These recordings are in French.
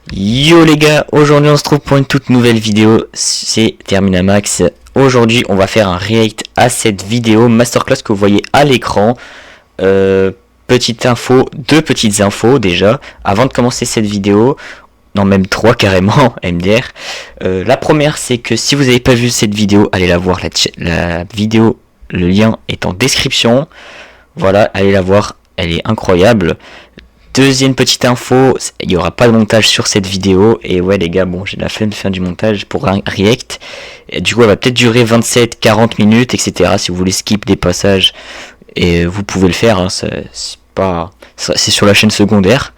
Yo les gars, aujourd'hui on se trouve pour une toute nouvelle vidéo, c'est Terminamax. Aujourd'hui on va faire un react à cette vidéo masterclass que vous voyez à l'écran. Petite info, deux petites infos déjà, avant de commencer cette vidéo, non même trois carrément, MDR. La première c'est que si vous n'avez pas vu cette vidéo, allez la voir, la vidéo, le lien est en description. Voilà, allez la voir, elle est incroyable. Deuxième petite info, il n'y aura pas de montage sur cette vidéo. Et ouais les gars, bon j'ai la flemme de faire du montage pour un react. Et du coup elle va peut-être durer 27-40 minutes, etc. Si vous voulez skip des passages, et vous pouvez le faire, hein, c'est sur la chaîne secondaire.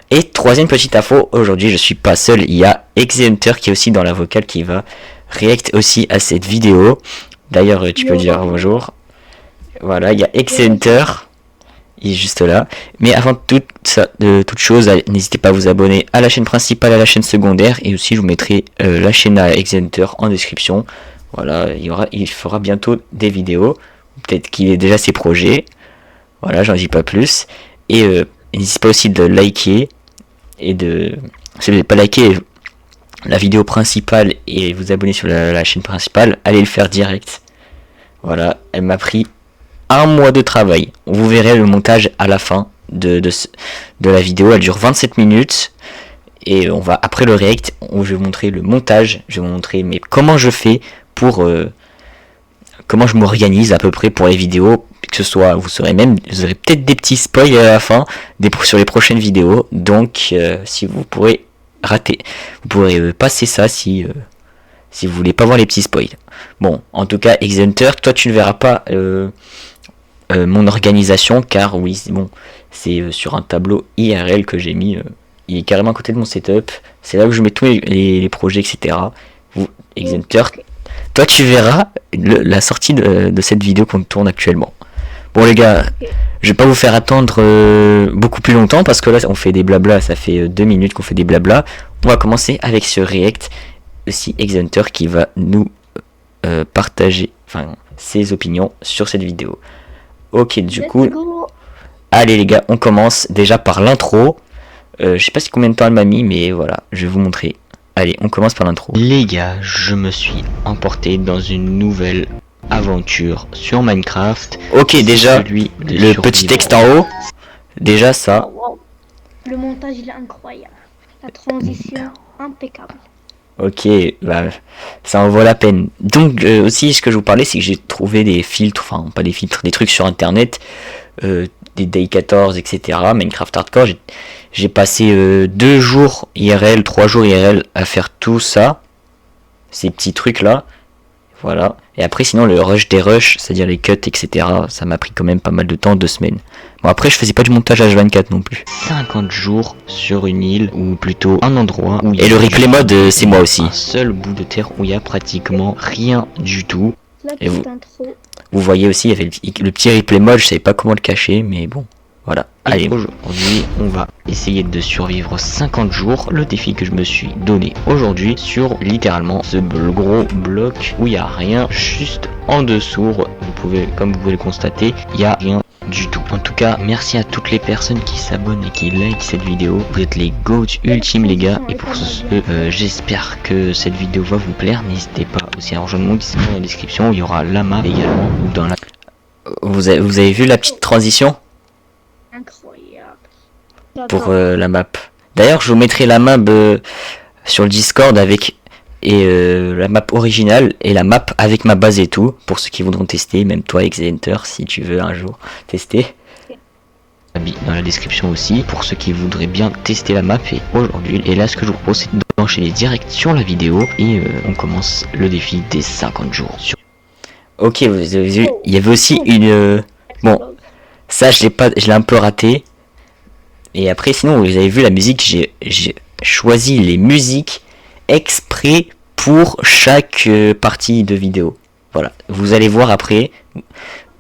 Et troisième petite info, aujourd'hui je suis pas seul, il y a Exenter qui est aussi dans la vocale qui va react aussi à cette vidéo. D'ailleurs tu peux dire bonjour. Voilà, il y a Exenter. Il est juste là. Mais avant de toute chose, n'hésitez pas à vous abonner à la chaîne principale, à la chaîne secondaire. Et aussi, je vous mettrai la chaîne à Exenter en description. Voilà, il fera bientôt des vidéos. Peut-être qu'il est déjà ses projets. Voilà, j'en dis pas plus. Et n'hésitez pas aussi de liker. Et si vous n'avez pas liké la vidéo principale et vous abonner sur la chaîne principale, allez le faire direct. Voilà, elle m'a pris un mois de travail. Vous verrez le montage à la fin de la vidéo. Elle dure 27 minutes. Et on va, après le react, je vais vous montrer le montage. Je vais vous montrer comment je fais pour... comment je m'organise à peu près pour les vidéos. Que ce soit, vous aurez peut-être des petits spoils à la fin sur les prochaines vidéos. Donc, si vous pourrez passer ça si vous voulez pas voir les petits spoils. Bon, en tout cas, Exenter, toi tu ne verras pas mon organisation, car oui, bon, c'est sur un tableau IRL que j'ai mis. Il est carrément à côté de mon setup. C'est là où je mets tous les projets, etc. Exenter, toi tu verras la sortie de cette vidéo qu'on tourne actuellement. Bon les gars, je vais pas vous faire attendre beaucoup plus longtemps parce que là on fait des blabla, ça fait 2 minutes qu'on fait des blabla. On va commencer avec ce react, aussi Exenter qui va nous partager ses opinions sur cette vidéo. Ok, du coup, allez les gars, on commence déjà par l'intro. Je sais pas si combien de temps elle m'a mis, mais voilà, je vais vous montrer. Allez, on commence par l'intro. Les gars, je me suis emporté dans une nouvelle aventure sur Minecraft. Ok, déjà, le petit texte en haut. Déjà ça. Wow. Le montage il est incroyable. La transition impeccable. Ok, bah, ça en vaut la peine. Donc aussi, ce que je vous parlais, c'est que j'ai trouvé des filtres, enfin pas des filtres, des trucs sur internet, des Day 14, etc. Minecraft Hardcore, j'ai passé 2 jours IRL, 3 jours IRL à faire tout ça, ces petits trucs là, voilà. Et après sinon le rush des rushs, c'est-à-dire les cuts, etc. Ça m'a pris quand même pas mal de temps, 2 semaines. Bon après je faisais pas du montage H24 non plus. 50 jours sur une île, ou plutôt un endroit où... Et le replay mode c'est moi aussi. Un seul bout de terre où il y a pratiquement rien du tout. Et vous voyez aussi, il y avait le petit replay mode, je savais pas comment le cacher, mais bon. Voilà, allez, aujourd'hui on va essayer de survivre 50 jours, le défi que je me suis donné aujourd'hui sur littéralement ce gros bloc où il n'y a rien, juste en dessous, comme vous pouvez le constater, il n'y a rien du tout. En tout cas, merci à toutes les personnes qui s'abonnent et qui like cette vidéo, vous êtes les GOAT ultimes les gars, et pour ce, j'espère que cette vidéo va vous plaire, n'hésitez pas aussi à rejoindre mon Discord dans la description, où il y aura la map également, ou dans la... Vous avez vu la petite transition ? Incroyable. Pour la map. D'ailleurs, je vous mettrai la map sur le Discord avec la map originale et la map avec ma base et tout, pour ceux qui voudront tester, même toi Exenter si tu veux un jour tester. Dans la description aussi, pour ceux qui voudraient bien tester la map. Et aujourd'hui, et là ce que je vous propose c'est d'enchaîner direct sur la vidéo et on commence le défi des 50 jours. Ok, vous avez vu, il y avait aussi une... bon, ça je l'ai un peu raté. Et après sinon vous avez vu la musique, j'ai choisi les musiques exprès pour chaque partie de vidéo. Voilà, vous allez voir après,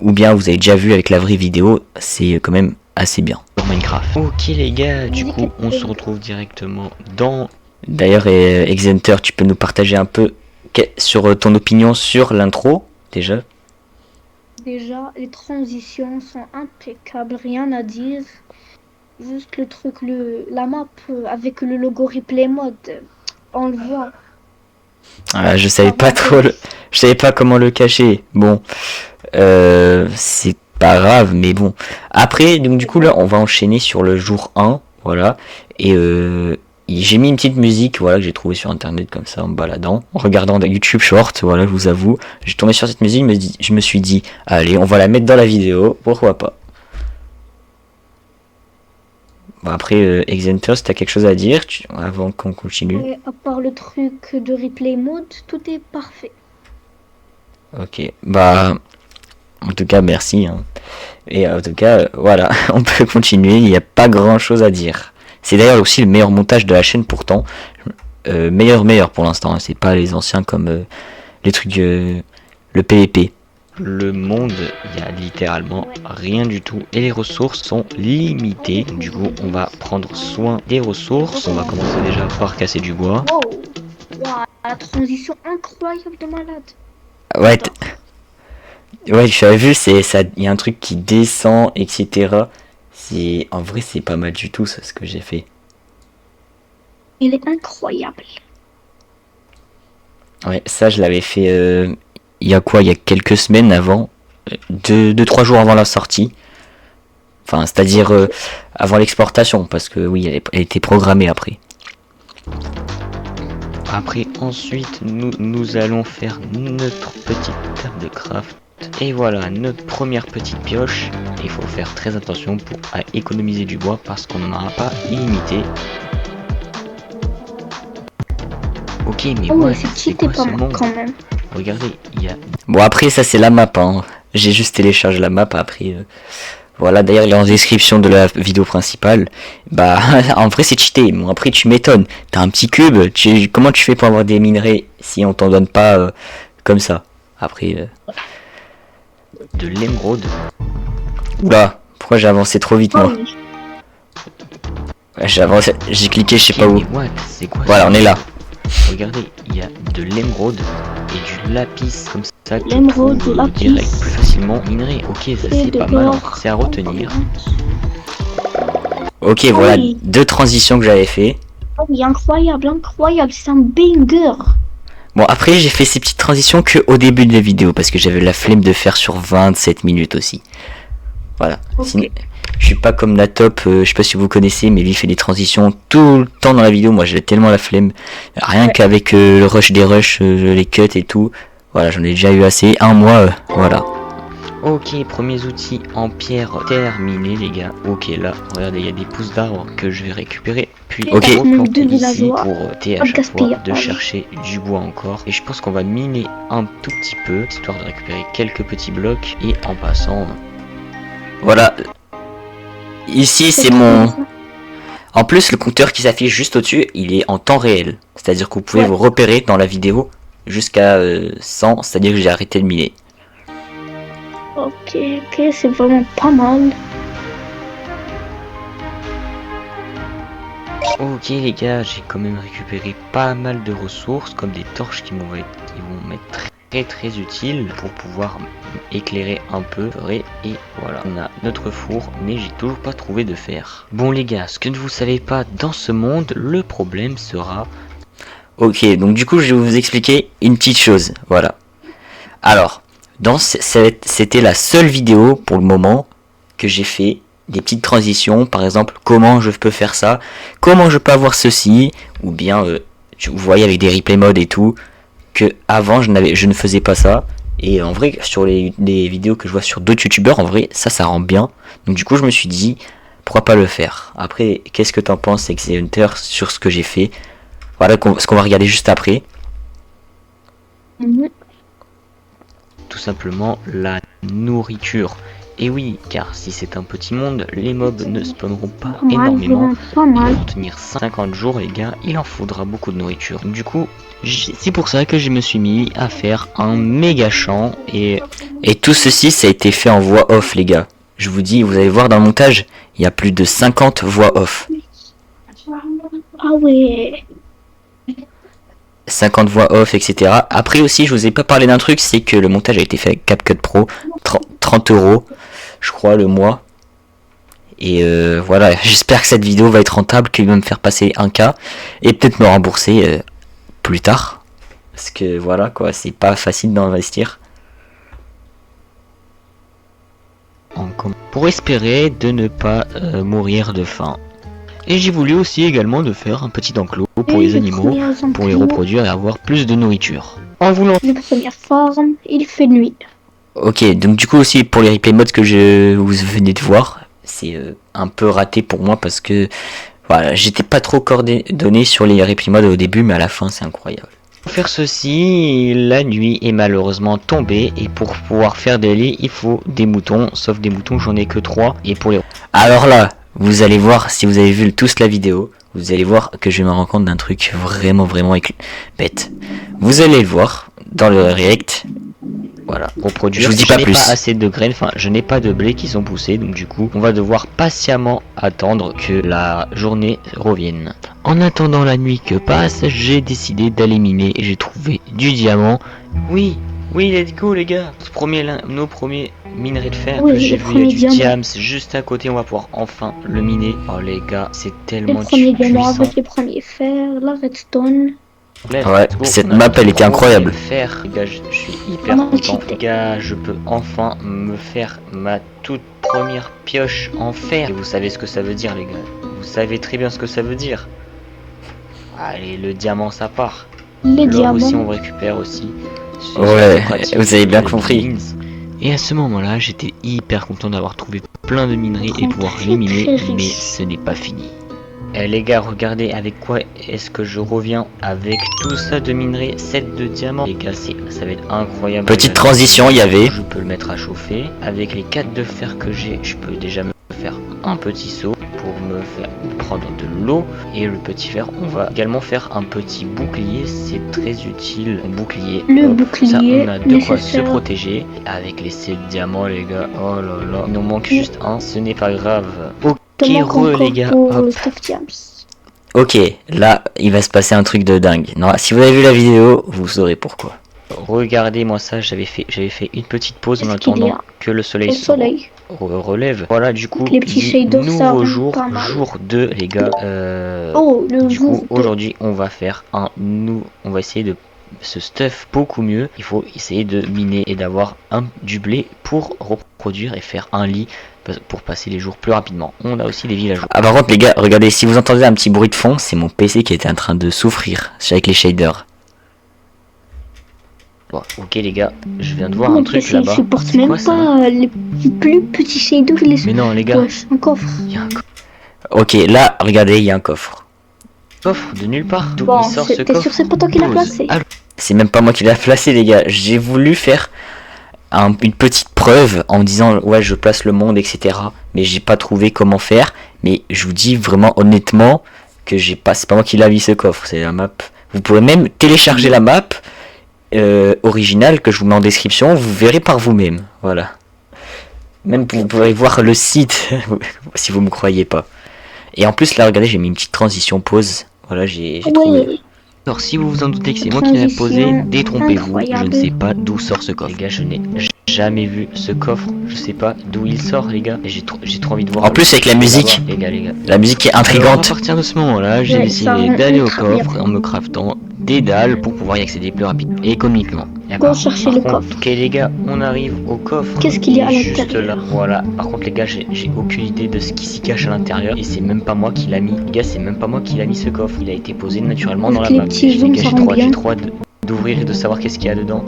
ou bien vous avez déjà vu avec la vraie vidéo, c'est quand même assez bien. Sur Minecraft. Ok les gars, du coup on se retrouve directement dans... D'ailleurs Exenter, tu peux nous partager un peu sur ton opinion sur l'intro déjà? Déjà, les transitions sont impeccables, rien à dire. Juste le truc, la map avec le logo replay mode, on le voit. Ah, je savais pas trop, je savais pas comment le cacher. Bon, c'est pas grave, mais bon. Après, donc du coup là, on va enchaîner sur le jour 1, voilà. Et j'ai mis une petite musique, voilà, que j'ai trouvée sur internet comme ça en me baladant, en regardant des YouTube Short, voilà, je vous avoue. J'ai tombé sur cette musique, je me suis dit, allez, on va la mettre dans la vidéo, pourquoi pas. Bon, après, Exenter, si t'as quelque chose à dire avant qu'on continue. Et à part le truc de replay mode, tout est parfait. Ok, bah, en tout cas, merci. Hein. Et en tout cas, voilà, on peut continuer, il n'y a pas grand chose à dire. C'est d'ailleurs aussi le meilleur montage de la chaîne pourtant. Meilleur pour l'instant, hein. C'est pas les anciens comme les trucs, le PvP. Le monde, il y a littéralement rien du tout et les ressources sont limitées. Du coup, on va prendre soin des ressources. On va commencer déjà par casser du bois. Wow, wow, la transition incroyable de malade. Ouais, ouais, j'avais vu, c'est ça, il y a un truc qui descend, etc. C'est en vrai, c'est pas mal du tout, ça, ce que j'ai fait. Il est incroyable. Ouais, ça, je l'avais fait. Il y a quoi? Il y a quelques semaines avant, 2-3 jours avant la sortie. Enfin, c'est-à-dire avant l'exportation, parce que oui, elle était programmée après. Après, ensuite, nous allons faire notre petite table de craft. Et voilà, notre première petite pioche. Il faut faire très attention à économiser du bois parce qu'on n'en aura pas illimité. Ok, mais ouais, c'est quoi ce monde quand même. Regardez, il y a... Bon, après, ça c'est la map, hein. J'ai juste téléchargé la map, après... Voilà, d'ailleurs, il est en description de la vidéo principale. Bah, en vrai, c'est cheaté. Bon, après, tu m'étonnes. T'as un petit cube. Comment tu fais pour avoir des minerais si on t'en donne pas comme ça? Après... De l'émeraude. Oula, pourquoi j'ai avancé trop vite, moi? Ouais, j'ai avancé, j'ai cliqué, je sais pas où. C'est quoi, voilà, on est là. Regardez, il y a de l'émeraude et du lapis comme ça. L'émeraude, du lapis. Direct, plus facilement minerai. Ok, ça c'est pas mal, c'est à retenir. Ok, voilà, deux transitions que j'avais fait. Oh oui, incroyable, c'est un banger. Bon, après j'ai fait ces petites transitions que au début de la vidéo parce que j'avais la flemme de faire sur 27 minutes aussi. Voilà. Okay. Sinon, je suis pas comme la top, je sais pas si vous connaissez, mais lui fait des transitions tout le temps dans la vidéo. Moi j'ai tellement la flemme. Rien qu'avec le rush des rushs, les cuts et tout. Voilà, j'en ai déjà eu assez. Un mois, voilà. Ok, premiers outils en pierre terminés, les gars. Ok, là, regardez, il y a des pousses d'arbres que je vais récupérer. Puis, ok, replanter ici pour à chaque fois de chercher du bois encore. Et je pense qu'on va miner un tout petit peu, histoire de récupérer quelques petits blocs. Et en passant... Voilà. Ici, c'est mon... En plus, le compteur qui s'affiche juste au-dessus, il est en temps réel. C'est-à-dire que vous pouvez vous repérer dans la vidéo jusqu'à 100, c'est-à-dire que j'ai arrêté de miner. Ok, c'est vraiment pas mal. Ok les gars, j'ai quand même récupéré pas mal de ressources, comme des torches qui vont m'être très utiles pour pouvoir éclairer un peu. Et voilà, on a notre four, mais j'ai toujours pas trouvé de fer. Bon les gars, ce que vous savez pas dans ce monde, le problème sera... Ok, donc du coup je vais vous expliquer une petite chose, voilà. Alors... C'était la seule vidéo pour le moment que j'ai fait des petites transitions, par exemple comment je peux faire ça, comment je peux avoir ceci, ou bien vous voyez avec des replay mode et tout, que avant je ne faisais pas ça, et en vrai sur les vidéos que je vois sur d'autres youtubeurs, en vrai ça rend bien, donc du coup je me suis dit pourquoi pas le faire. Après qu'est-ce que t'en penses Hunter sur ce que j'ai fait? Voilà ce qu'on va regarder juste après. Tout simplement la nourriture. Et oui, car si c'est un petit monde, les mobs ne spawneront pas énormément. Ils vont tenir 50 jours les gars, il en faudra beaucoup de nourriture. Du coup, c'est pour ça que je me suis mis à faire un méga champ. Et tout ceci, ça a été fait en voix off les gars. Je vous dis, vous allez voir dans le montage, il y a plus de 50 voix off. Ah ouais. 50 voix off, etc. Après aussi, je vous ai pas parlé d'un truc, c'est que le montage a été fait avec CapCut Pro, 30 €, je crois, le mois. Et voilà, j'espère que cette vidéo va être rentable, qu'il va me faire passer 1K et peut-être me rembourser plus tard. Parce que voilà quoi, c'est pas facile d'investir. Pour espérer de ne pas mourir de faim. Et j'ai voulu aussi également de faire un petit enclos pour les animaux, pour les reproduire et avoir plus de nourriture. En voulant... Les premières farms, il fait nuit. Ok, donc du coup aussi pour les replay mods que vous venez de voir, c'est un peu raté pour moi parce que voilà, j'étais pas trop coordonné sur les replay mods au début, mais à la fin c'est incroyable. Pour faire ceci, la nuit est malheureusement tombée et pour pouvoir faire des lits, il faut des moutons, sauf des moutons j'en ai que 3 et pour les... Alors là, vous allez voir, si vous avez vu tous la vidéo, vous allez voir que je me rends compte d'un truc vraiment bête. Vous allez le voir dans le react. Voilà, reproduire. Je vous dis pas plus. Pas assez de graines, enfin, je n'ai pas de blé qui sont poussés, donc du coup, on va devoir patiemment attendre que la journée revienne. En attendant la nuit que passe, j'ai décidé d'aller miner et j'ai trouvé du diamant. Oui, let's go les gars. Nos premiers minerais de fer que j'ai vu, il y a du diams juste à côté, on va pouvoir enfin le miner. Oh les gars, c'est tellement puissant. Les premiers diamants avec les premiers fers, la redstone. Ouais, cette map elle était incroyable. Les gars, je suis hyper content. Les gars, je peux enfin me faire ma toute première pioche en fer. Et vous savez ce que ça veut dire les gars. Vous savez très bien ce que ça veut dire. Allez, le diamant ça part. Les diamants aussi on récupère aussi. Ouais, vous avez bien compris. Et à ce moment-là, j'étais hyper content d'avoir trouvé plein de minerais et pouvoir les miner, mais ce n'est pas fini. Les gars, regardez avec quoi est-ce que je reviens avec tout ça de minerais, 7 de diamants. Les gars, ça va être incroyable. Petite transition, il y avait. Je peux le mettre à chauffer. Avec les 4 de fer que j'ai, je peux déjà me faire un petit seau pour me faire prendre de l'eau. Et le petit fer, on va également faire un petit bouclier. C'est très utile. Un bouclier. Le bouclier. Ça, on a de quoi se protéger. Avec les 7 diamants, les gars. Oh là là. Il nous manque juste un, ce n'est pas grave. Ok, les gars, hop. Ok, là, il va se passer un truc de dingue. Non, si vous avez vu la vidéo, vous saurez pourquoi. Regardez-moi ça, j'avais fait une petite pause en attendant que le soleil se relève. Voilà, du coup, les petits shaders, nouveau jour, jour 2, les gars. Du coup, aujourd'hui, on va faire on va essayer de ce stuff beaucoup mieux. Il faut essayer de miner et d'avoir du blé pour reproduire et faire un lit pour passer les jours plus rapidement. On a aussi des villageois. Ah par contre les gars, regardez, si vous entendez un petit bruit de fond, c'est mon PC qui était en train de souffrir avec les shaders. Bon, ok les gars, je viens de voir un truc là-bas. Je supporte même pas les plus petits shaders. Mais non les gars, un coffre. Il y a un coffre. Ok, là, regardez, il y a un coffre. Coffre de nulle part. D'où il sort ce coffre? T'es sûr c'est pas toi qui l'as placé? C'est même pas moi qui l'ai placé les gars. J'ai voulu faire une petite preuve en me disant ouais je place le monde etc, mais j'ai pas trouvé comment faire. Mais je vous dis vraiment honnêtement que c'est pas moi qui l'ai mis ce coffre, c'est la map. Vous pouvez même télécharger la map originale que je vous mets en description, vous verrez par vous-même, voilà. Même vous pourrez voir le site si vous me croyez pas. Et en plus là regardez, j'ai mis une petite transition pause, voilà, j'ai trouvé. Alors si vous vous en doutez que c'est moi qui l'ai posé, détrompez-vous, je ne sais pas d'où sort ce coffre. Les gars, je n'ai jamais vu ce coffre, je sais pas d'où il sort les gars, et j'ai trop envie de voir. En plus avec la musique, les gars. La musique est intrigante. Alors, à partir de ce moment-là, j'ai décidé d'aller au coffre en me craftant des dalles pour pouvoir y accéder plus rapidement et économiquement. Go chercher le coffre. Ok les gars, on arrive au coffre. Qu'est-ce qu'il y a à l'intérieur? l'intérieur? Juste là, voilà. Par contre les gars, j'ai aucune idée de ce qui s'y cache à l'intérieur et c'est même pas moi qui l'a mis. Les gars, c'est même pas moi qui l'a mis ce coffre. Il a été posé naturellement dans la map. J'ai trop d'ouvrir et de savoir qu'est-ce qu'il y a dedans.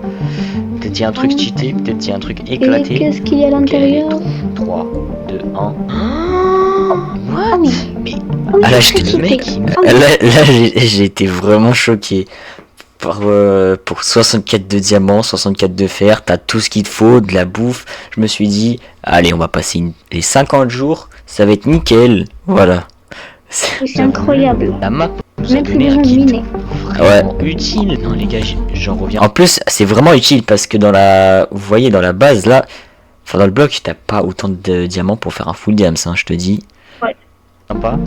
Peut-être il y a un truc cheaté, peut-être il y a un truc éclaté. Qu'est-ce qu'il y a à l'intérieur? 3, 2, 1. Ah oui. Mais ah là, là j'ai été vraiment choqué. Pour 64 de diamants, 64 de fer, t'as tout ce qu'il te faut, de la bouffe. Je me suis dit, allez, on va passer les 50 jours, ça va être nickel. Voilà. C'est incroyable. La map nous a même plus donné un besoin de kit miner. vraiment utile. Non les gars, j'en reviens. En plus, c'est vraiment utile parce que vous voyez dans la base là, enfin dans le bloc, t'as pas autant de diamants pour faire un full diams, hein, je te dis. Ouais.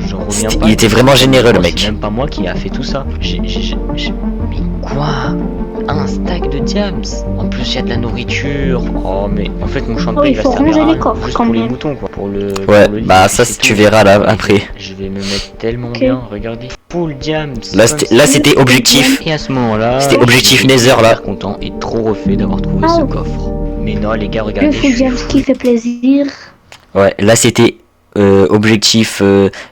J'en reviens pas. Il était vraiment généreux le mec. C'est même pas moi qui a fait tout ça. Mais Quoi? Un stack de diams? En plus, il y a de la nourriture. Oh, mais en fait, mon champ de Oh, blé, il il va faut servir ranger à les rien, coffres juste quand pour les même. moutons, quoi. Pour le lit, Bah, et ça, c'est tu tout. verras là après. Je vais me mettre tellement Ok. bien, regardez. Full diams. Là, comme c'était ça. objectif. Et à ce moment-là, C'était objectif j'étais Nether, là. super content et trop refait d'avoir trouvé Ah. ce coffre. Mais non, les gars, Le regardez. full diams qui fait plaisir. Ouais, là, c'était objectif.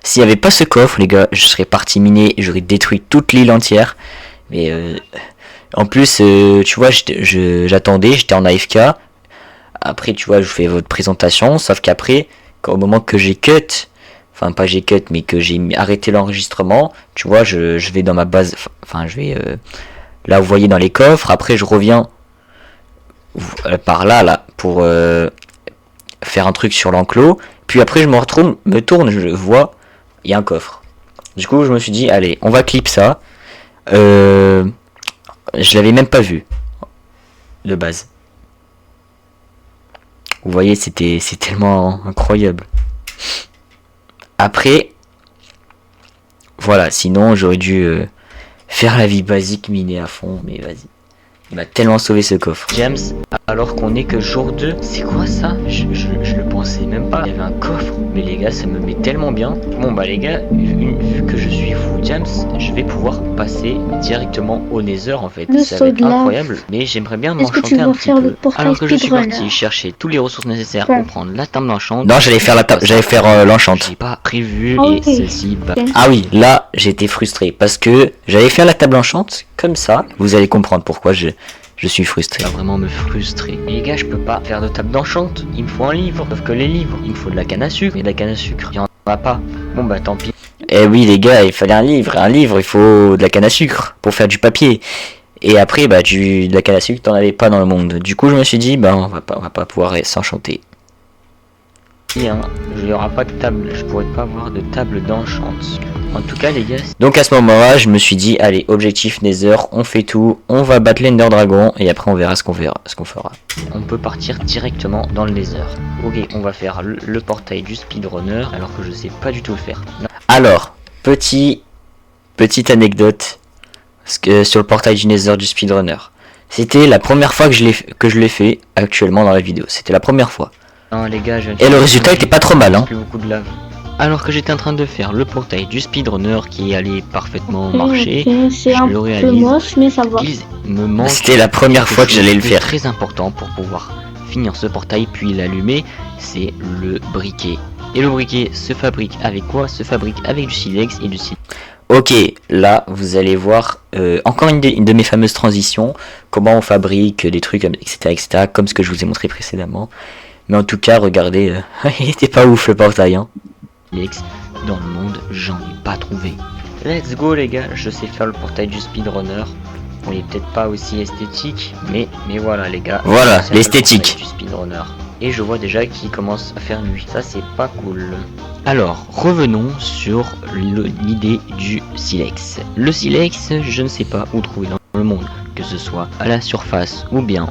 S'il y avait pas ce coffre, les gars, je serais parti miner et j'aurais détruit toute l'île entière. Mais en plus, tu vois, j'attendais, j'étais en AFK. Après, tu vois, je fais votre présentation. Sauf qu'après, au moment que j'ai cut, enfin, pas j'ai cut, mais que j'ai arrêté l'enregistrement, tu vois, je vais dans ma base. Enfin, je vais là, vous voyez, dans les coffres. Après, je reviens par là, pour faire un truc sur l'enclos. Puis après, je me tourne, je vois, il y a un coffre. Du coup, je me suis dit, allez, on va clip ça. Je l'avais même pas vu de base. Vous voyez, c'est tellement incroyable. Après, voilà, sinon j'aurais dû faire la vie basique, miner à fond, mais vas-y. Il m'a tellement sauvé ce coffre. James, alors qu'on est que jour 2, c'est quoi ça? Je le pensais même pas. Il y avait un coffre, mais les gars, ça me met tellement bien. Bon bah les gars, vu que je suis vous, James, je vais pouvoir passer directement au Nether en fait. Le Ça va saut être de lave. incroyable, mais j'aimerais bien Est-ce que tu m'enchanter un vas petit faire le peu. portail Alors que je suis speedrunner? parti chercher toutes les ressources nécessaires Ouais. pour prendre la table d'enchant. Non, j'allais faire l'enchant. J'ai pas prévu Ah et oui. ceci bah, Ok. Ah oui, là, j'étais frustré parce que j'allais faire la table enchante comme ça. Vous allez comprendre pourquoi je suis frustré. ça va vraiment me frustrer. Et les gars, je peux pas faire de table d'enchant. Il me faut un livre. Sauf que les livres, il me faut de la canne à sucre. Et de la canne à sucre, il y en a pas. Bon bah tant pis. Eh oui, les gars, il fallait un livre. Un livre, il faut de la canne à sucre pour faire du papier. Et après, bah, de la canne à sucre, t'en avais pas dans le monde. Du coup, je me suis dit, bah, on va pas pouvoir s'enchanter. Bien, il n'y aura pas de table. Je pourrais pas avoir de table d'enchant. En tout cas, les gars, Donc à ce moment-là, je me suis dit, allez, objectif Nether, on fait tout, on va battre l'Ender Dragon et après on verra ce qu'on fera. on peut partir directement dans le Nether. Ok, on va faire le portail du speedrunner alors que je sais pas du tout le faire. Alors, petite anecdote sur le portail du Nether du speedrunner. C'était la première fois que je l'ai fait actuellement dans la vidéo. C'était la première fois. Non, les gars, je Et le résultat était pas trop mal, hein. plus beaucoup de lave. Alors que j'étais en train de faire le portail du speedrunner qui allait parfaitement marcher, Ok, c'est je un le peu réalise. moche, mais ça va. Il me manque C'était la première fois que j'allais le faire. Très important pour pouvoir finir ce portail puis l'allumer, c'est le briquet. Et le briquet se fabrique avec quoi? Se fabrique avec du silex et du silex. Ok, là vous allez voir encore une de mes fameuses transitions, comment on fabrique des trucs, etc., comme ce que je vous ai montré précédemment. Mais en tout cas, regardez, il était pas ouf le portail, hein. Dans le monde, j'en ai pas trouvé. Let's go les gars, je sais faire le portail du speedrunner. Bon, il est peut-être pas aussi esthétique, mais voilà les gars. Voilà, je sais faire le l'esthétique. portail du speedrunner. Et je vois déjà qu'il commence à faire nuit. Ça c'est pas cool. Alors, revenons sur l'idée du silex. Le silex, je ne sais pas où trouver dans le monde, que ce soit à la surface ou bien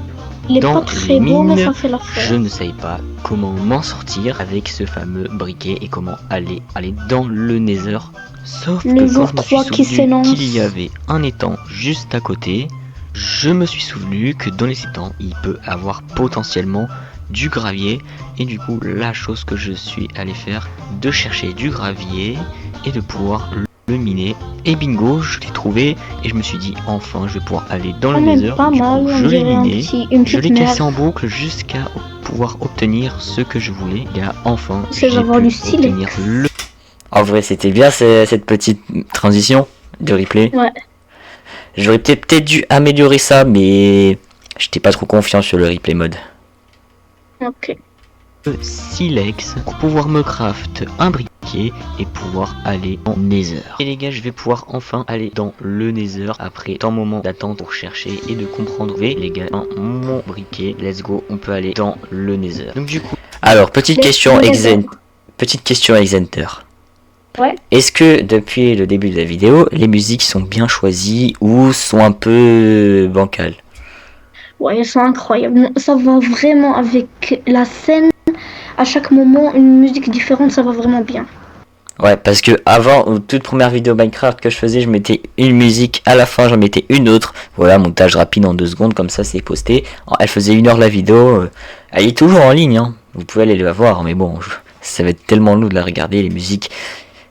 Il est dans pas très les beau, mais mines. ça fait je l'affaire. ne savais pas comment m'en sortir avec ce fameux briquet et comment aller dans le Nether. Sauf Le que jour quand je me suis 3 qui souvenu s'énonce. qu'il y avait un étang juste à côté, je me suis souvenu que dans les étangs, il peut avoir potentiellement du gravier. Et du coup, la chose que je suis allé faire, de chercher du gravier et de pouvoir le miner. Et bingo, je l'ai trouvé et je me suis dit, enfin, je vais pouvoir aller dans le Quand même Nether. pas Du mal, coup, on je l'ai dirait miné. une Je l'ai petite cassé mer. en boucle jusqu'à pouvoir obtenir ce que je voulais. Et là, enfin, C'est j'ai d'avoir pu du silex. obtenir le... En vrai, c'était bien cette petite transition de replay. Ouais. J'aurais peut-être dû améliorer ça, mais j'étais pas trop confiant sur le replay mode. Ok. silex pour pouvoir me craft un briquet et pouvoir aller en Nether. Et les gars, je vais pouvoir enfin aller dans le Nether après tant de moments d'attente pour chercher et de comprendre. Et les gars, mon briquet, let's go, on peut aller dans le Nether. Donc du coup, Alors, petite Les- question les- Exenter. Ouais. Est-ce que depuis le début de la vidéo, les musiques sont bien choisies ou sont un peu bancales? Ouais, c'est incroyable. Ça va vraiment avec la scène. À chaque moment, une musique différente, ça va vraiment bien. Ouais, parce que avant, aux toutes premières vidéos Minecraft que je faisais, je mettais une musique, à la fin j'en mettais une autre. Voilà, montage rapide en 2 secondes, comme ça c'est posté. Elle faisait 1 heure la vidéo. Elle est toujours en ligne, hein. Vous pouvez aller la voir, mais bon, ça va être tellement lourd de la regarder, les musiques.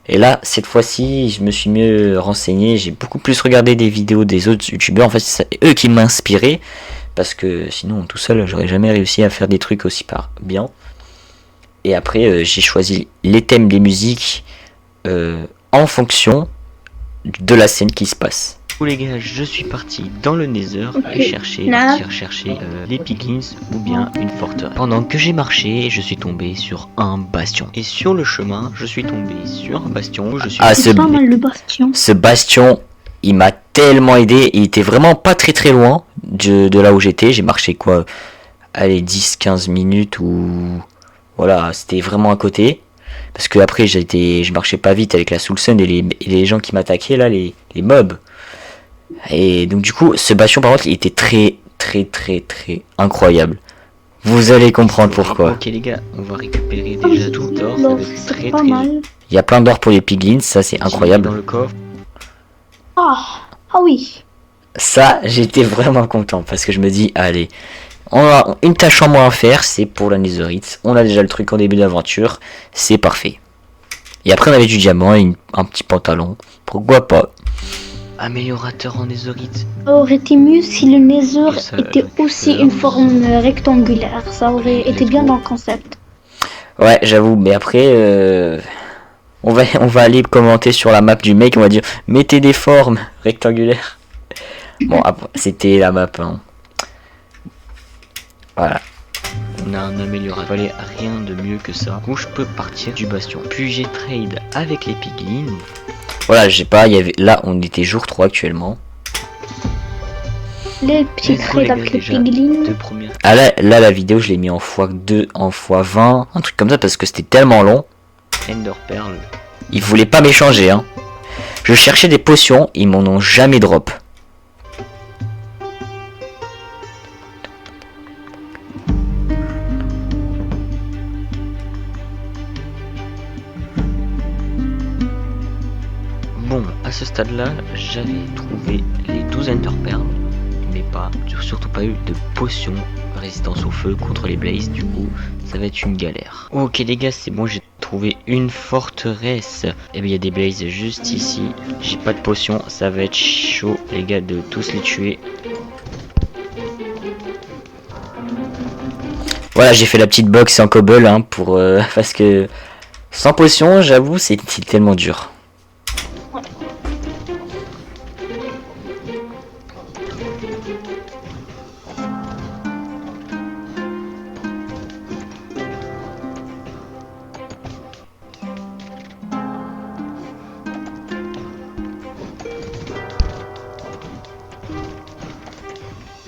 Et là, cette fois-ci, je me suis mieux renseigné. J'ai beaucoup plus regardé des vidéos des autres youtubeurs. En fait, c'est eux qui m'ont inspiré. Parce que sinon, tout seul, j'aurais jamais réussi à faire des trucs aussi bien. Et après, j'ai choisi les thèmes des musiques en fonction de la scène qui se passe. Les gars, je suis parti dans le Nether et chercher les piglins ou bien une forteresse. Pendant que j'ai marché, je suis tombé sur un bastion. Et sur le chemin, je suis tombé sur un bastion où je suis... C'est pas mal le bastion. Ce bastion, il m'a tellement aidé. Il était vraiment pas très loin de là où j'étais. J'ai marché quoi, allez, 10-15 minutes ou... Voilà, c'était vraiment à côté. Parce que après, je marchais pas vite avec la Soulsun et les gens qui m'attaquaient là, les mobs. Et donc du coup, ce bastion par contre, il était très incroyable. Vous allez comprendre pourquoi. Ok les gars, on va récupérer déjà tout l'or. Ça va être très mal. Il y a plein d'or pour les piglins, ça c'est incroyable. Dans le coffre. Ah oui. Ça, j'étais vraiment content parce que je me dis, allez, on a une tâche en moins à faire, c'est pour la netherite. On a déjà le truc en début d'aventure, c'est parfait. Et après on avait du diamant et un petit pantalon, pourquoi pas. Améliorateur en netherite. Ça aurait été mieux si le nether était aussi une forme rectangulaire. Ça aurait été bien dans le concept. Ouais, j'avoue, mais après, on va aller commenter sur la map du mec, on va dire, mettez des formes rectangulaires. Bon, c'était la map, hein. Voilà. On a un améliorateur. Il fallait rien de mieux que ça. Du coup, je peux partir du bastion. Puis j'ai trade avec les piglins. Voilà, je sais pas, il y avait là, on était jour 3 actuellement. Les petits trades avec les piglins. Ah là, la vidéo, je l'ai mis en x2, en x20, un truc comme ça parce que c'était tellement long. Ender Pearl. Ils voulaient pas m'échanger, hein. Je cherchais des potions, ils m'en ont jamais drop. Bon, à ce stade-là, j'avais trouvé les 12 Ender Pearl, mais surtout pas eu de potion résistance au feu contre les blazes, du coup, ça va être une galère. Ok les gars, c'est bon, j'ai trouvé une forteresse. Et bien il y a des blazes juste ici, j'ai pas de potion, ça va être chaud les gars de tous les tuer. Voilà, j'ai fait la petite box en cobble, hein, pour parce que sans potion, j'avoue, c'est tellement dur.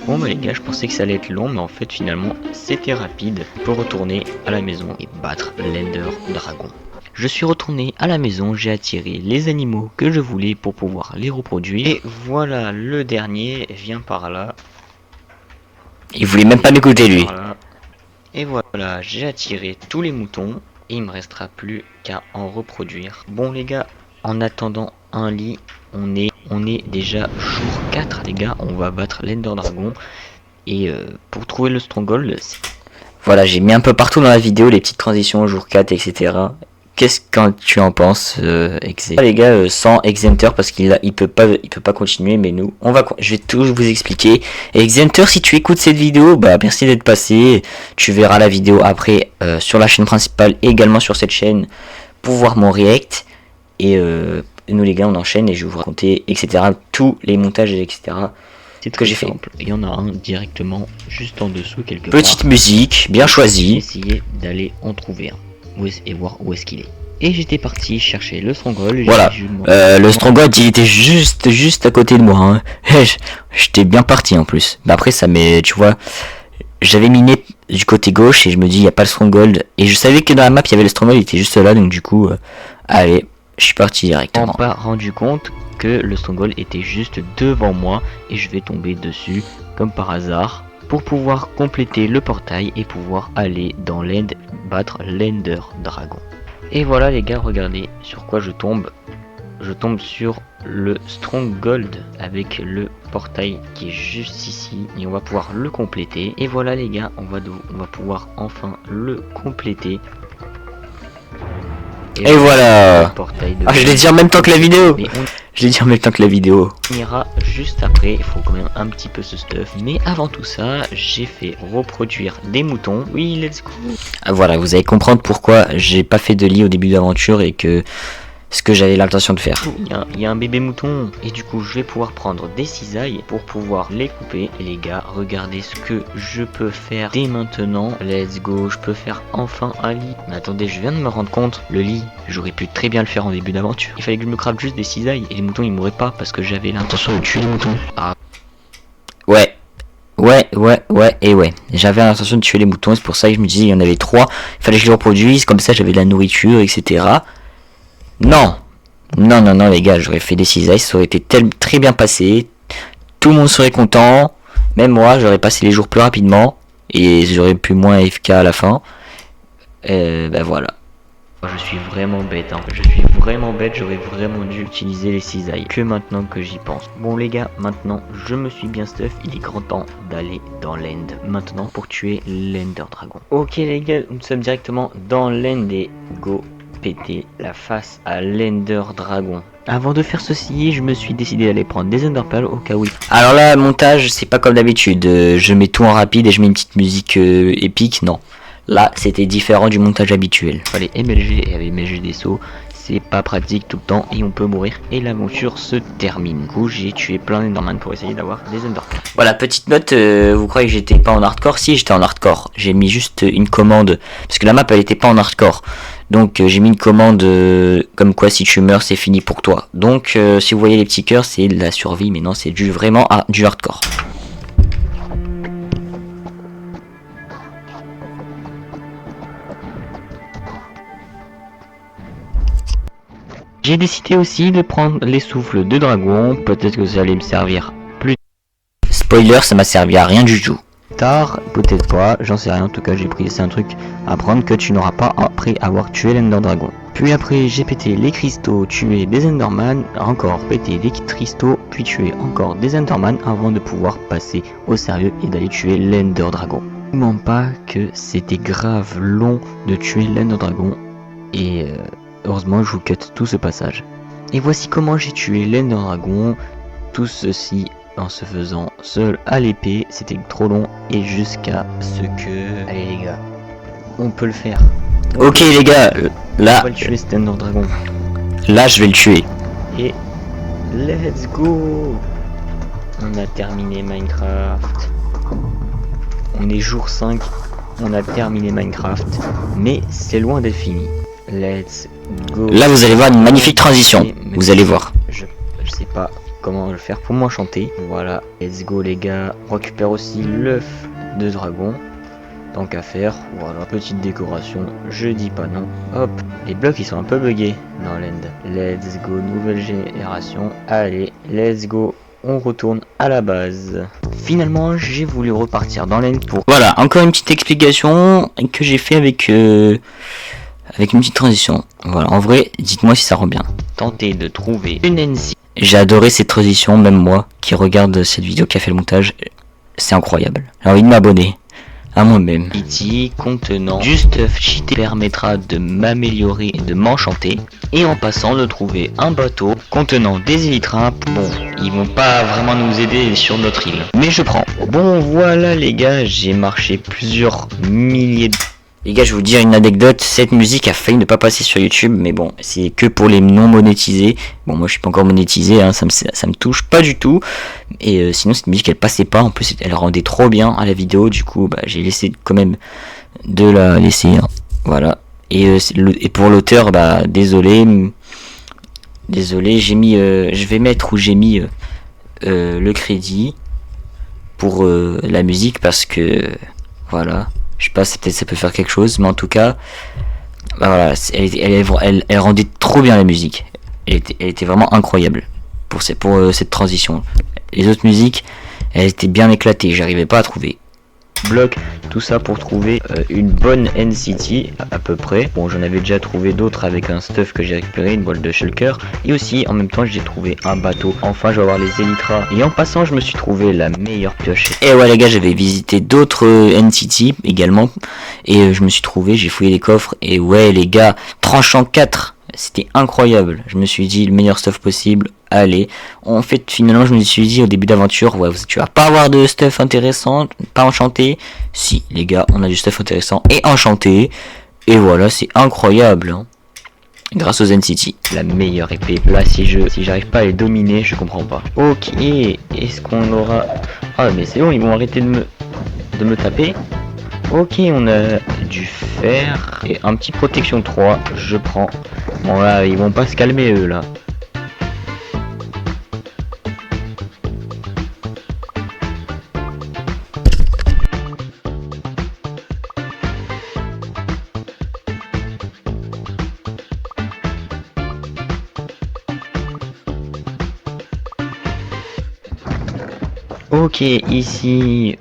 Bon bah les gars, je pensais que ça allait être long, mais en fait finalement c'était rapide. On peut retourner à la maison et battre l'Ender Dragon. Je suis retourné à la maison, j'ai attiré les animaux que je voulais pour pouvoir les reproduire. Et voilà, le dernier vient par là. Il voulait même pas m'écouter lui. Et voilà, j'ai attiré tous les moutons et il me restera plus qu'à en reproduire. Bon les gars, en attendant un lit, on est déjà jour 4 les gars, on va battre l'Ender Dragon. Et pour trouver le Stronghold, voilà, j'ai mis un peu partout dans la vidéo les petites transitions jour 4 etc. Qu'est-ce que tu en penses, Exe? Les gars, sans Exenter parce qu'il peut pas continuer, mais nous je vais tout vous expliquer. Et Exenter, si tu écoutes cette vidéo, bah merci d'être passé. Tu verras la vidéo après sur la chaîne principale et également sur cette chaîne pour voir mon react. Et nous les gars, on enchaîne et je vais vous raconter etc. tous les montages etc. C'est ce que j'ai fait. Il y en a un directement juste en dessous quelque part. Petite musique bien choisie. Essayer d'aller en trouver un et voir où est-ce qu'il est. Et j'étais parti chercher le Stronghold. Voilà. Le Stronghold il était juste à côté de moi. Hein. J'étais bien parti en plus. Mais après ça m'est, tu vois, j'avais miné du côté gauche et je me dis il y a pas le Stronghold et je savais que dans la map il y avait le Stronghold, il était juste là donc du coup allez, je suis parti directement. Je me suis pas rendu compte que le Stronghold était juste devant moi et je vais tomber dessus comme par hasard pour pouvoir compléter le portail et pouvoir aller dans l'end battre l'Ender Dragon. Et voilà les gars, regardez sur quoi je tombe. Je tombe sur le Stronghold avec le portail qui est juste ici et on va pouvoir le compléter. Et voilà les gars, on va pouvoir enfin le compléter. Et voilà. Le portail de je l'ai dit en même temps que la vidéo. Mais Je l'ai dit en même temps que la vidéo. on ira juste après, il faut quand même un petit peu ce stuff. Mais avant tout ça, j'ai fait reproduire des moutons. Oui, let's go. Voilà, vous allez comprendre pourquoi j'ai pas fait de lit au début de l'aventure et que ce que j'avais l'intention de faire. Il y a un bébé mouton et du coup je vais pouvoir prendre des cisailles pour pouvoir les couper. Et les gars, regardez ce que je peux faire dès maintenant. Let's go, je peux faire enfin un lit. Mais attendez, je viens de me rendre compte, le lit, j'aurais pu très bien le faire en début d'aventure. Il fallait que je me craft juste des cisailles et les moutons ils mourraient pas parce que j'avais l'intention de tuer les moutons. Ah. Ouais. J'avais l'intention de tuer les moutons, c'est pour ça que je me disais il y en avait 3. Il fallait que je les reproduise, comme ça j'avais de la nourriture, etc. Non, les gars, j'aurais fait des cisailles, ça aurait été très bien passé. Tout le monde serait content. Même moi, j'aurais passé les jours plus rapidement. Et j'aurais pu moins AFK à la fin. Ben voilà. Je suis vraiment bête, hein. Je suis vraiment bête, j'aurais vraiment dû utiliser les cisailles. Que maintenant que j'y pense. Bon les gars, maintenant je me suis bien stuff, il est grand temps d'aller dans l'end. Maintenant pour tuer l'Ender Dragon. Ok les gars, nous sommes directement dans l'end et go péter la face à l'Ender Dragon. Avant de faire ceci, je me suis décidé d'aller prendre des Ender Pearls au cas où. Alors là, montage, c'est pas comme d'habitude. Je mets tout en rapide et je mets une petite musique épique. Non. Là, c'était différent du montage habituel. Fallait MLG et avec MLG des sauts, c'est pas pratique tout le temps et on peut mourir et l'aventure se termine. Du coup, j'ai tué plein d'Enderman pour essayer d'avoir des Ender Pearls. Voilà, petite note, vous croyez que j'étais pas en hardcore? Si, j'étais en hardcore. J'ai mis juste une commande, parce que la map, elle était pas en hardcore. Donc j'ai mis une commande comme quoi si tu meurs c'est fini pour toi. Donc si vous voyez les petits cœurs c'est de la survie, mais non c'est vraiment du hardcore. J'ai décidé aussi de prendre les souffles de dragon, peut-être que ça allait me servir plus Spoiler, ça m'a servi à rien du tout. tard, peut-être pas, j'en sais rien, en tout cas j'ai pris, c'est un truc à prendre que tu n'auras pas après avoir tué l'Ender Dragon. Puis après j'ai pété les cristaux, tué des Enderman, encore pété les cristaux, puis tué encore des Enderman avant de pouvoir passer au sérieux et d'aller tuer l'Ender Dragon. Ne mens pas que c'était grave long de tuer l'Ender Dragon et heureusement je vous cut tout ce passage. Et voici comment j'ai tué l'Ender Dragon, tout ceci en se faisant seul à l'épée, c'était trop long et jusqu'à ce que... Allez les gars, on peut le faire. Ok les gars, là... On va le tuer cet Ender Dragon. Là je vais le tuer. Et let's go. On a terminé Minecraft. On est jour 5, on a terminé Minecraft. Mais c'est loin d'être fini. Let's go. Là vous allez voir une magnifique transition, vous allez voir. Je sais pas comment le faire pour m'enchanter. Voilà, let's go les gars. On récupère aussi l'œuf de dragon. Tant qu'à faire, voilà, petite décoration, je dis pas non. Hop, les blocs ils sont un peu buggés dans l'end. Let's go, nouvelle génération. Allez, let's go, on retourne à la base. Finalement, j'ai voulu repartir dans l'end pour... Voilà, encore une petite explication que j'ai fait avec une petite transition. Voilà, en vrai, dites-moi si ça rend bien. Tenter de trouver une NC. J'ai adoré cette transition, même moi, qui regarde cette vidéo, qui a fait le montage. C'est incroyable. J'ai envie de m'abonner à moi-même. Iti contenant du stuff cheaté permettra de m'améliorer et de m'enchanter. Et en passant de trouver un bateau contenant des élytres. Bon, ils vont pas vraiment nous aider sur notre île. Mais je prends. Bon voilà les gars, j'ai marché plusieurs milliers de... Les gars, je vais vous dire une anecdote, cette musique a failli ne pas passer sur YouTube, mais bon, c'est que pour les non monétisés. Bon, moi je suis pas encore monétisé, hein, ça me touche pas du tout. Et sinon cette musique elle passait pas, en plus elle rendait trop bien à la vidéo, du coup bah, j'ai laissé quand même de la laisser, hein. Voilà. Et pour l'auteur, bah désolé, j'ai mis, je vais mettre où j'ai mis le crédit pour la musique parce que voilà. Je sais pas, peut-être ça peut faire quelque chose, mais en tout cas, bah voilà, elle rendait trop bien la musique. Elle était vraiment incroyable pour cette transition. Les autres musiques, elles étaient bien éclatées, j'arrivais pas à trouver. blocs, tout ça pour trouver une bonne NCT à peu près. Bon, j'en avais déjà trouvé d'autres avec un stuff que j'ai récupéré, une boîte de shulker, et aussi en même temps j'ai trouvé un bateau. Enfin, je vais avoir les Elytras, et en passant je me suis trouvé la meilleure pioche. Et ouais les gars, j'avais visité d'autres NCT également, et je me suis trouvé, j'ai fouillé les coffres, et ouais les gars, tranchant 4, c'était incroyable. Je me suis dit le meilleur stuff possible. Allez, en fait finalement je me suis dit au début d'aventure, ouais, tu vas pas avoir de stuff intéressant, pas enchanté. Si les gars, on a du stuff intéressant et enchanté, et voilà, c'est incroyable, hein. Grâce aux NCT, la meilleure épée. Là, si j'arrive pas à les dominer, je comprends pas. Ok, est-ce qu'on aura... Ah mais c'est bon, ils vont arrêter de me taper. Ok, on a du fer et un petit protection 3, je prends. Bon là, ils vont pas se calmer eux là. Ok, ici...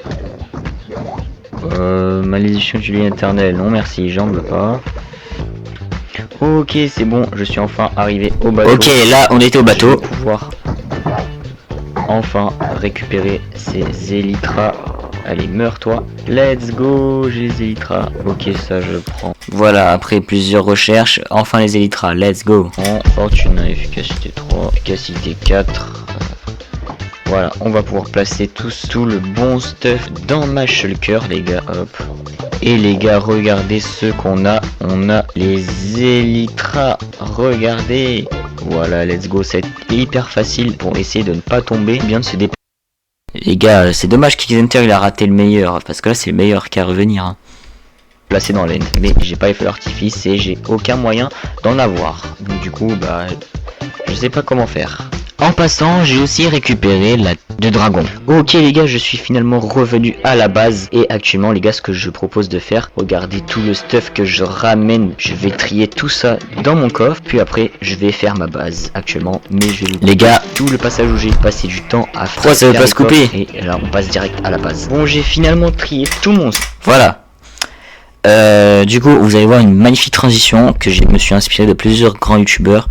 malédiction du lien éternel, non merci, j'en veux pas. Ok, c'est bon, je suis enfin arrivé au bateau. Ok, là on était au bateau. Je vais pouvoir enfin récupérer ces Elytras. Allez, meurs-toi. Let's go, j'ai les Elytras. Ok, ça je prends. Voilà, après plusieurs recherches, enfin les Elytras, let's go. En fortune, efficacité 3, efficacité 4. Voilà, on va pouvoir placer tout le bon stuff dans ma shulker, les gars, hop. Et les gars, regardez ce qu'on a. On a les Elytras, regardez. Voilà, let's go, c'est hyper facile pour essayer de ne pas tomber, bien de se dépasser. Les gars, c'est dommage qu'Xenter il a raté le meilleur, parce que là c'est le meilleur qu'à revenir, hein. Placé dans l'end, mais j'ai pas fait l'artifice et j'ai aucun moyen d'en avoir. Donc du coup, bah, je sais pas comment faire. En passant, j'ai aussi récupéré la de dragon. Ok les gars, je suis finalement revenu à la base. Et actuellement les gars, ce que je propose de faire, regardez tout le stuff que je ramène. Je vais trier tout ça dans mon coffre. Puis après, je vais faire ma base actuellement. Mais je vais les gars, tout le passage où j'ai passé du temps à faire. Pourquoi ça veut pas se couper? Et là, on passe direct à la base. Bon, j'ai finalement trié tout mon... Voilà. Du coup, vous allez voir une magnifique transition que je me suis inspiré de plusieurs grands youtubeurs.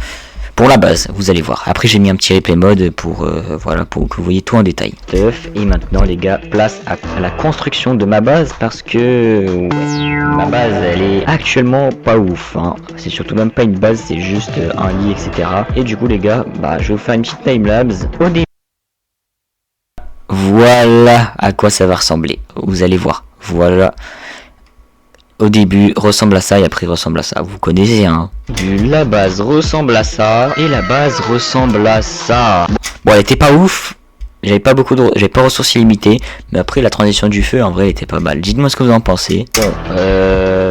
Pour la base, vous allez voir. Après, j'ai mis un petit replay mode pour voilà, pour que vous voyez tout en détail. Et maintenant, les gars, place à la construction de ma base parce que ouais, ma base, elle est actuellement pas ouf, hein. C'est surtout même pas une base, c'est juste un lit, etc. Et du coup, les gars, bah, je vais vous faire une petite timelapse au début. Voilà à quoi ça va ressembler. Vous allez voir. Voilà. Au début ressemble à ça et après ressemble à ça, vous connaissez, hein. La base ressemble à ça et la base ressemble à ça. Bon, elle était pas ouf, j'avais pas ressources illimitées, mais après la transition du feu en vrai elle était pas mal. Dites-moi ce que vous en pensez. Bon,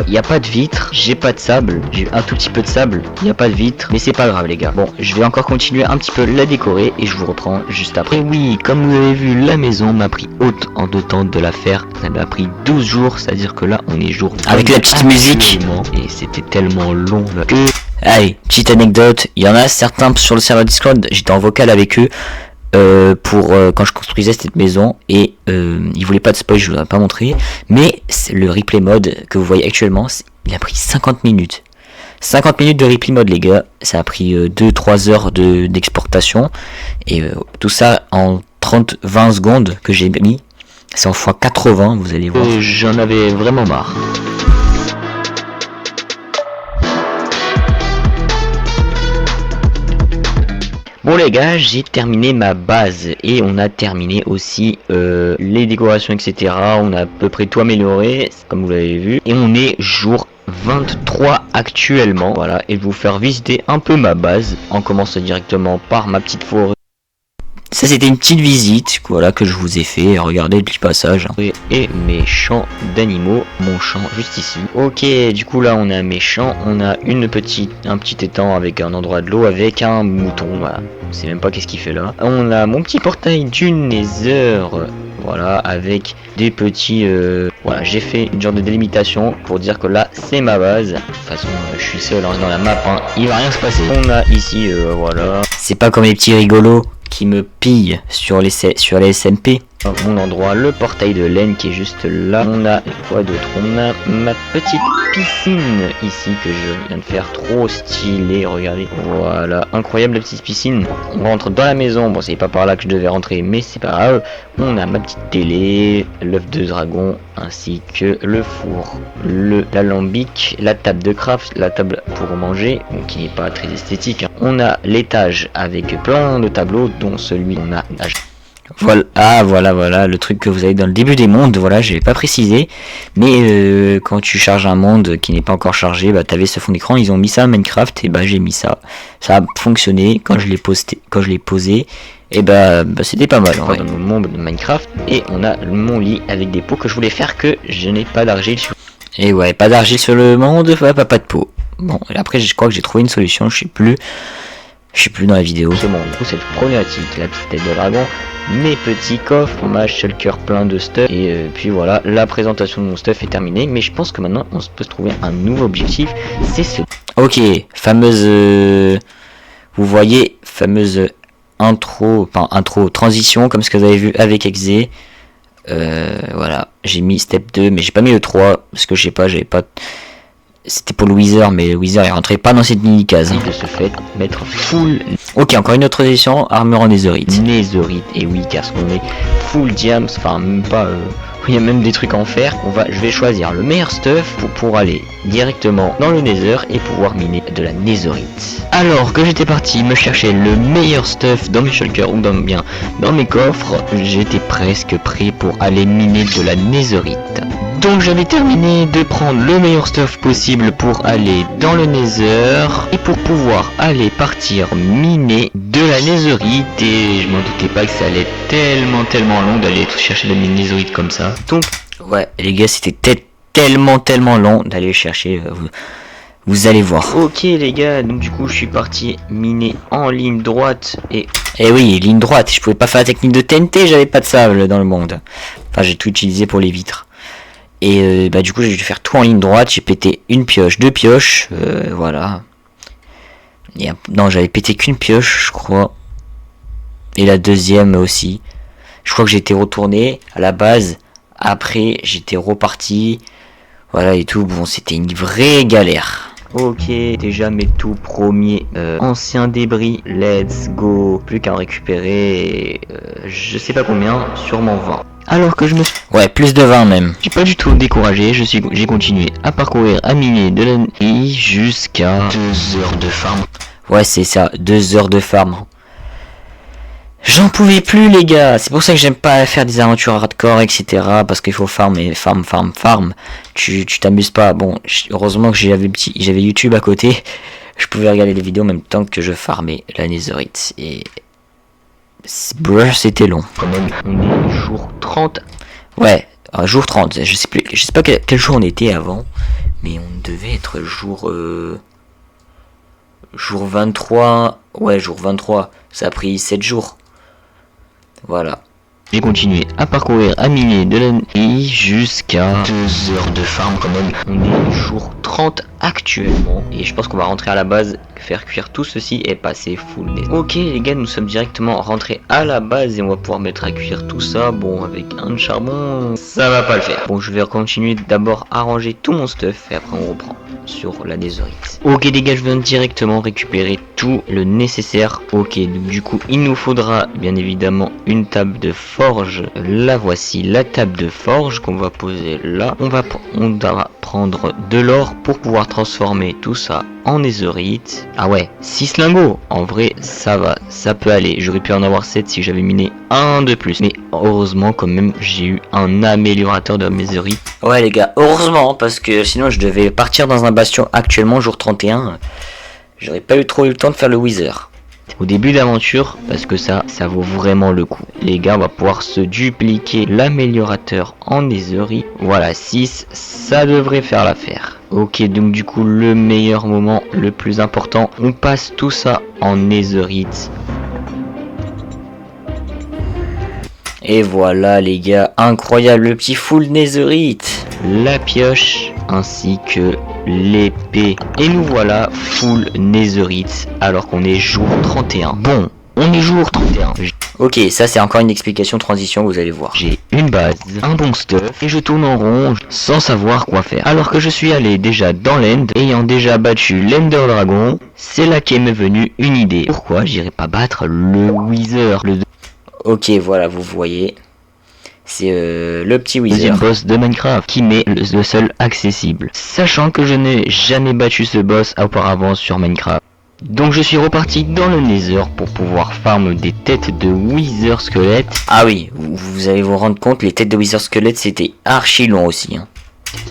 y a pas de vitre, j'ai pas de sable, j'ai un tout petit peu de sable, y a pas de vitre, mais c'est pas grave les gars. Bon, je vais encore continuer un petit peu la décorer et je vous reprends juste après. Oui, comme vous avez vu, la maison m'a pris autant de temps de la faire. Ça m'a pris 12 jours, c'est-à-dire que là on est jour avec la petite musique et c'était tellement long là. Allez, petite anecdote, il y en a certains sur le serveur Discord, j'étais en vocal avec eux pour quand je construisais cette maison et ils voulaient pas de spoil, je vous ai pas montré, mais le replay mode que vous voyez actuellement, il a pris 50 minutes. 50 minutes de replay mode les gars, ça a pris 2-3 heures d'exportation et tout ça en 30-20 secondes que j'ai mis, c'est en x80, vous allez voir. J'en avais vraiment marre. Bon les gars, j'ai terminé ma base et on a terminé aussi les décorations, etc. On a à peu près tout amélioré, comme vous l'avez vu. Et on est jour 23 actuellement. Voilà, et je vais vous faire visiter un peu ma base en commençant directement par ma petite forêt. Ça c'était une petite visite, voilà, que je vous ai fait. Regardez le petit passage. Et mes champs d'animaux, mon champ juste ici. Ok, du coup là on a mes champs, on a un petit étang avec un endroit de l'eau avec un mouton. Voilà, on sait même pas qu'est-ce qu'il fait là. On a mon petit portail du Nether. Voilà, avec des petits... voilà, j'ai fait une genre de délimitation pour dire que là, c'est ma base. De toute façon, je suis seul hein, dans la map, hein, il va rien se passer. On a ici, voilà... C'est pas comme les petits rigolos qui me pillent sur les SMP. mon endroit, le portail de laine qui est juste là. On a quoi d'autre? On a ma petite piscine ici que je viens de faire, trop stylé, regardez. Voilà, incroyable la petite piscine. On rentre dans la maison, bon c'est pas par là que je devais rentrer mais c'est pas grave. On a ma petite télé, l'œuf de dragon ainsi que le four, l'alambic, la table de craft, la table pour manger, bon, qui n'est pas très esthétique, hein. On a l'étage avec plein de tableaux dont celui on a. Voilà, voilà, le truc que vous avez dans le début des mondes, voilà, je l'ai pas précisé, mais quand tu charges un monde qui n'est pas encore chargé, bah t'avais ce fond d'écran, ils ont mis ça à Minecraft, et bah j'ai mis ça, ça a fonctionné, quand je l'ai posé, et bah c'était pas mal, on va dans le monde de Minecraft, et on a mon lit avec des pots que je voulais faire que je n'ai pas d'argile sur. Et ouais, pas d'argile sur le monde, pas de pot. Bon, et après je crois que j'ai trouvé une solution, je sais plus dans la vidéo. C'est bon, du coup cette problématique, la petite tête de dragon, mes petits coffres, ma shulker plein de stuff, et puis voilà, la présentation de mon stuff est terminée, mais je pense que maintenant on peut se trouver un nouveau objectif, c'est ce. Ok, fameuse, vous voyez, fameuse intro, transition, comme ce que vous avez vu avec Exe, voilà, j'ai mis step 2, mais j'ai pas mis le 3, parce que je sais pas, j'avais pas... C'était pour le Wither, mais le Wither il rentrait pas dans cette mini-case. De ce fait, mettre full... Ok, encore une autre transition, armure en netherite. Netherite, et oui, car ce qu'on est full diams, enfin même pas... il y a même des trucs en fer. Je vais choisir le meilleur stuff pour aller directement dans le nether et pouvoir miner de la netherite. Alors que j'étais parti me chercher le meilleur stuff dans mes shulkers ou dans mes coffres, j'étais presque prêt pour aller miner de la netherite. Donc j'avais terminé de prendre le meilleur stuff possible pour aller dans le nether et pour pouvoir aller partir miner de la netherite, et je m'en doutais pas que ça allait être tellement long d'aller chercher de la netherite comme ça. Donc ouais les gars, c'était tellement long d'aller chercher, vous allez voir. Ok les gars, donc du coup je suis parti miner en ligne droite et oui, ligne droite, je pouvais pas faire la technique de TNT, j'avais pas de sable dans le monde. Enfin j'ai tout utilisé pour les vitres. Et du coup j'ai dû faire tout en ligne droite, j'ai pété une pioche, deux pioches, voilà. Et, non, j'avais pété qu'une pioche je crois. Et la deuxième aussi. Je crois que j'étais retourné à la base, après j'étais reparti, voilà et tout, bon c'était une vraie galère. Ok, déjà mes tout premiers anciens débris, let's go. Plus qu'à en récupérer, je sais pas combien, sûrement 20. Alors que je me suis... Ouais, plus de 20 même. J'ai pas du tout découragé, j'ai continué à parcourir, à miner de la nuit jusqu'à 2 heures de farm. Ouais, c'est ça, 2 heures de farm. J'en pouvais plus les gars, c'est pour ça que j'aime pas faire des aventures hardcore, etc. Parce qu'il faut farmer, farm. Tu t'amuses pas. Bon, heureusement que j'avais YouTube à côté. Je pouvais regarder les vidéos en même temps que je farmais la netherite. Et... c'était long. Quand même, on est jour 30. Ouais, jour 30. Je sais pas quel jour on était avant. Mais on devait être jour 23. Ouais, jour 23. Ça a pris 7 jours. Voilà. J'ai continué à parcourir, à miner de la nuit jusqu'à 2 heures de farm quand même. On est jour 30 actuellement. Et je pense qu'on va rentrer à la base, faire cuire tout ceci et passer full net. Ok les gars, nous sommes directement rentrés à la base et on va pouvoir mettre à cuire tout ça. Bon, avec un de charbon, ça va pas le faire. Bon, je vais continuer d'abord à ranger tout mon stuff et après on reprend sur la netherite. Ok les gars, je viens directement récupérer tout le nécessaire. Ok, donc du coup il nous faudra bien évidemment une table de forge. La voici, la table de forge qu'on va poser là. On va prendre de l'or pour pouvoir transformer tout ça en netherite. Ah ouais, 6 lingots. En vrai, ça va, ça peut aller. J'aurais pu en avoir 7 si j'avais miné un de plus. Mais heureusement, quand même, j'ai eu un améliorateur de netherite. Ouais, les gars, heureusement, parce que sinon, je devais partir dans un bastion actuellement, jour 31. J'aurais pas eu trop eu le temps de faire le Wither. Au début d'aventure, parce que ça vaut vraiment le coup. Les gars, on va pouvoir se dupliquer l'améliorateur en netherite. Voilà, 6, ça devrait faire l'affaire. Ok, donc du coup, le meilleur moment, le plus important, on passe tout ça en netherite. Et voilà les gars, incroyable, le petit full netherite. La pioche ainsi que l'épée. Et nous voilà full netherite alors qu'on est jour 31. Bon, on est jour 31. Ok, ça c'est encore une explication transition, vous allez voir. J'ai une base, un bon stuff, et je tourne en rond sans savoir quoi faire. Alors que je suis allé déjà dans l'end, ayant déjà battu l'Ender Dragon, c'est là qu'est me venue une idée. Pourquoi j'irais pas battre le Wither, Ok, voilà, vous voyez. C'est le petit Wither, deuxième boss de Minecraft, qui m'est le seul accessible. Sachant que je n'ai jamais battu ce boss auparavant sur Minecraft. Donc je suis reparti dans le Nether pour pouvoir farm des têtes de Wither squelette. Ah oui, vous allez vous rendre compte, les têtes de Wither squelette c'était archi long aussi. Hein.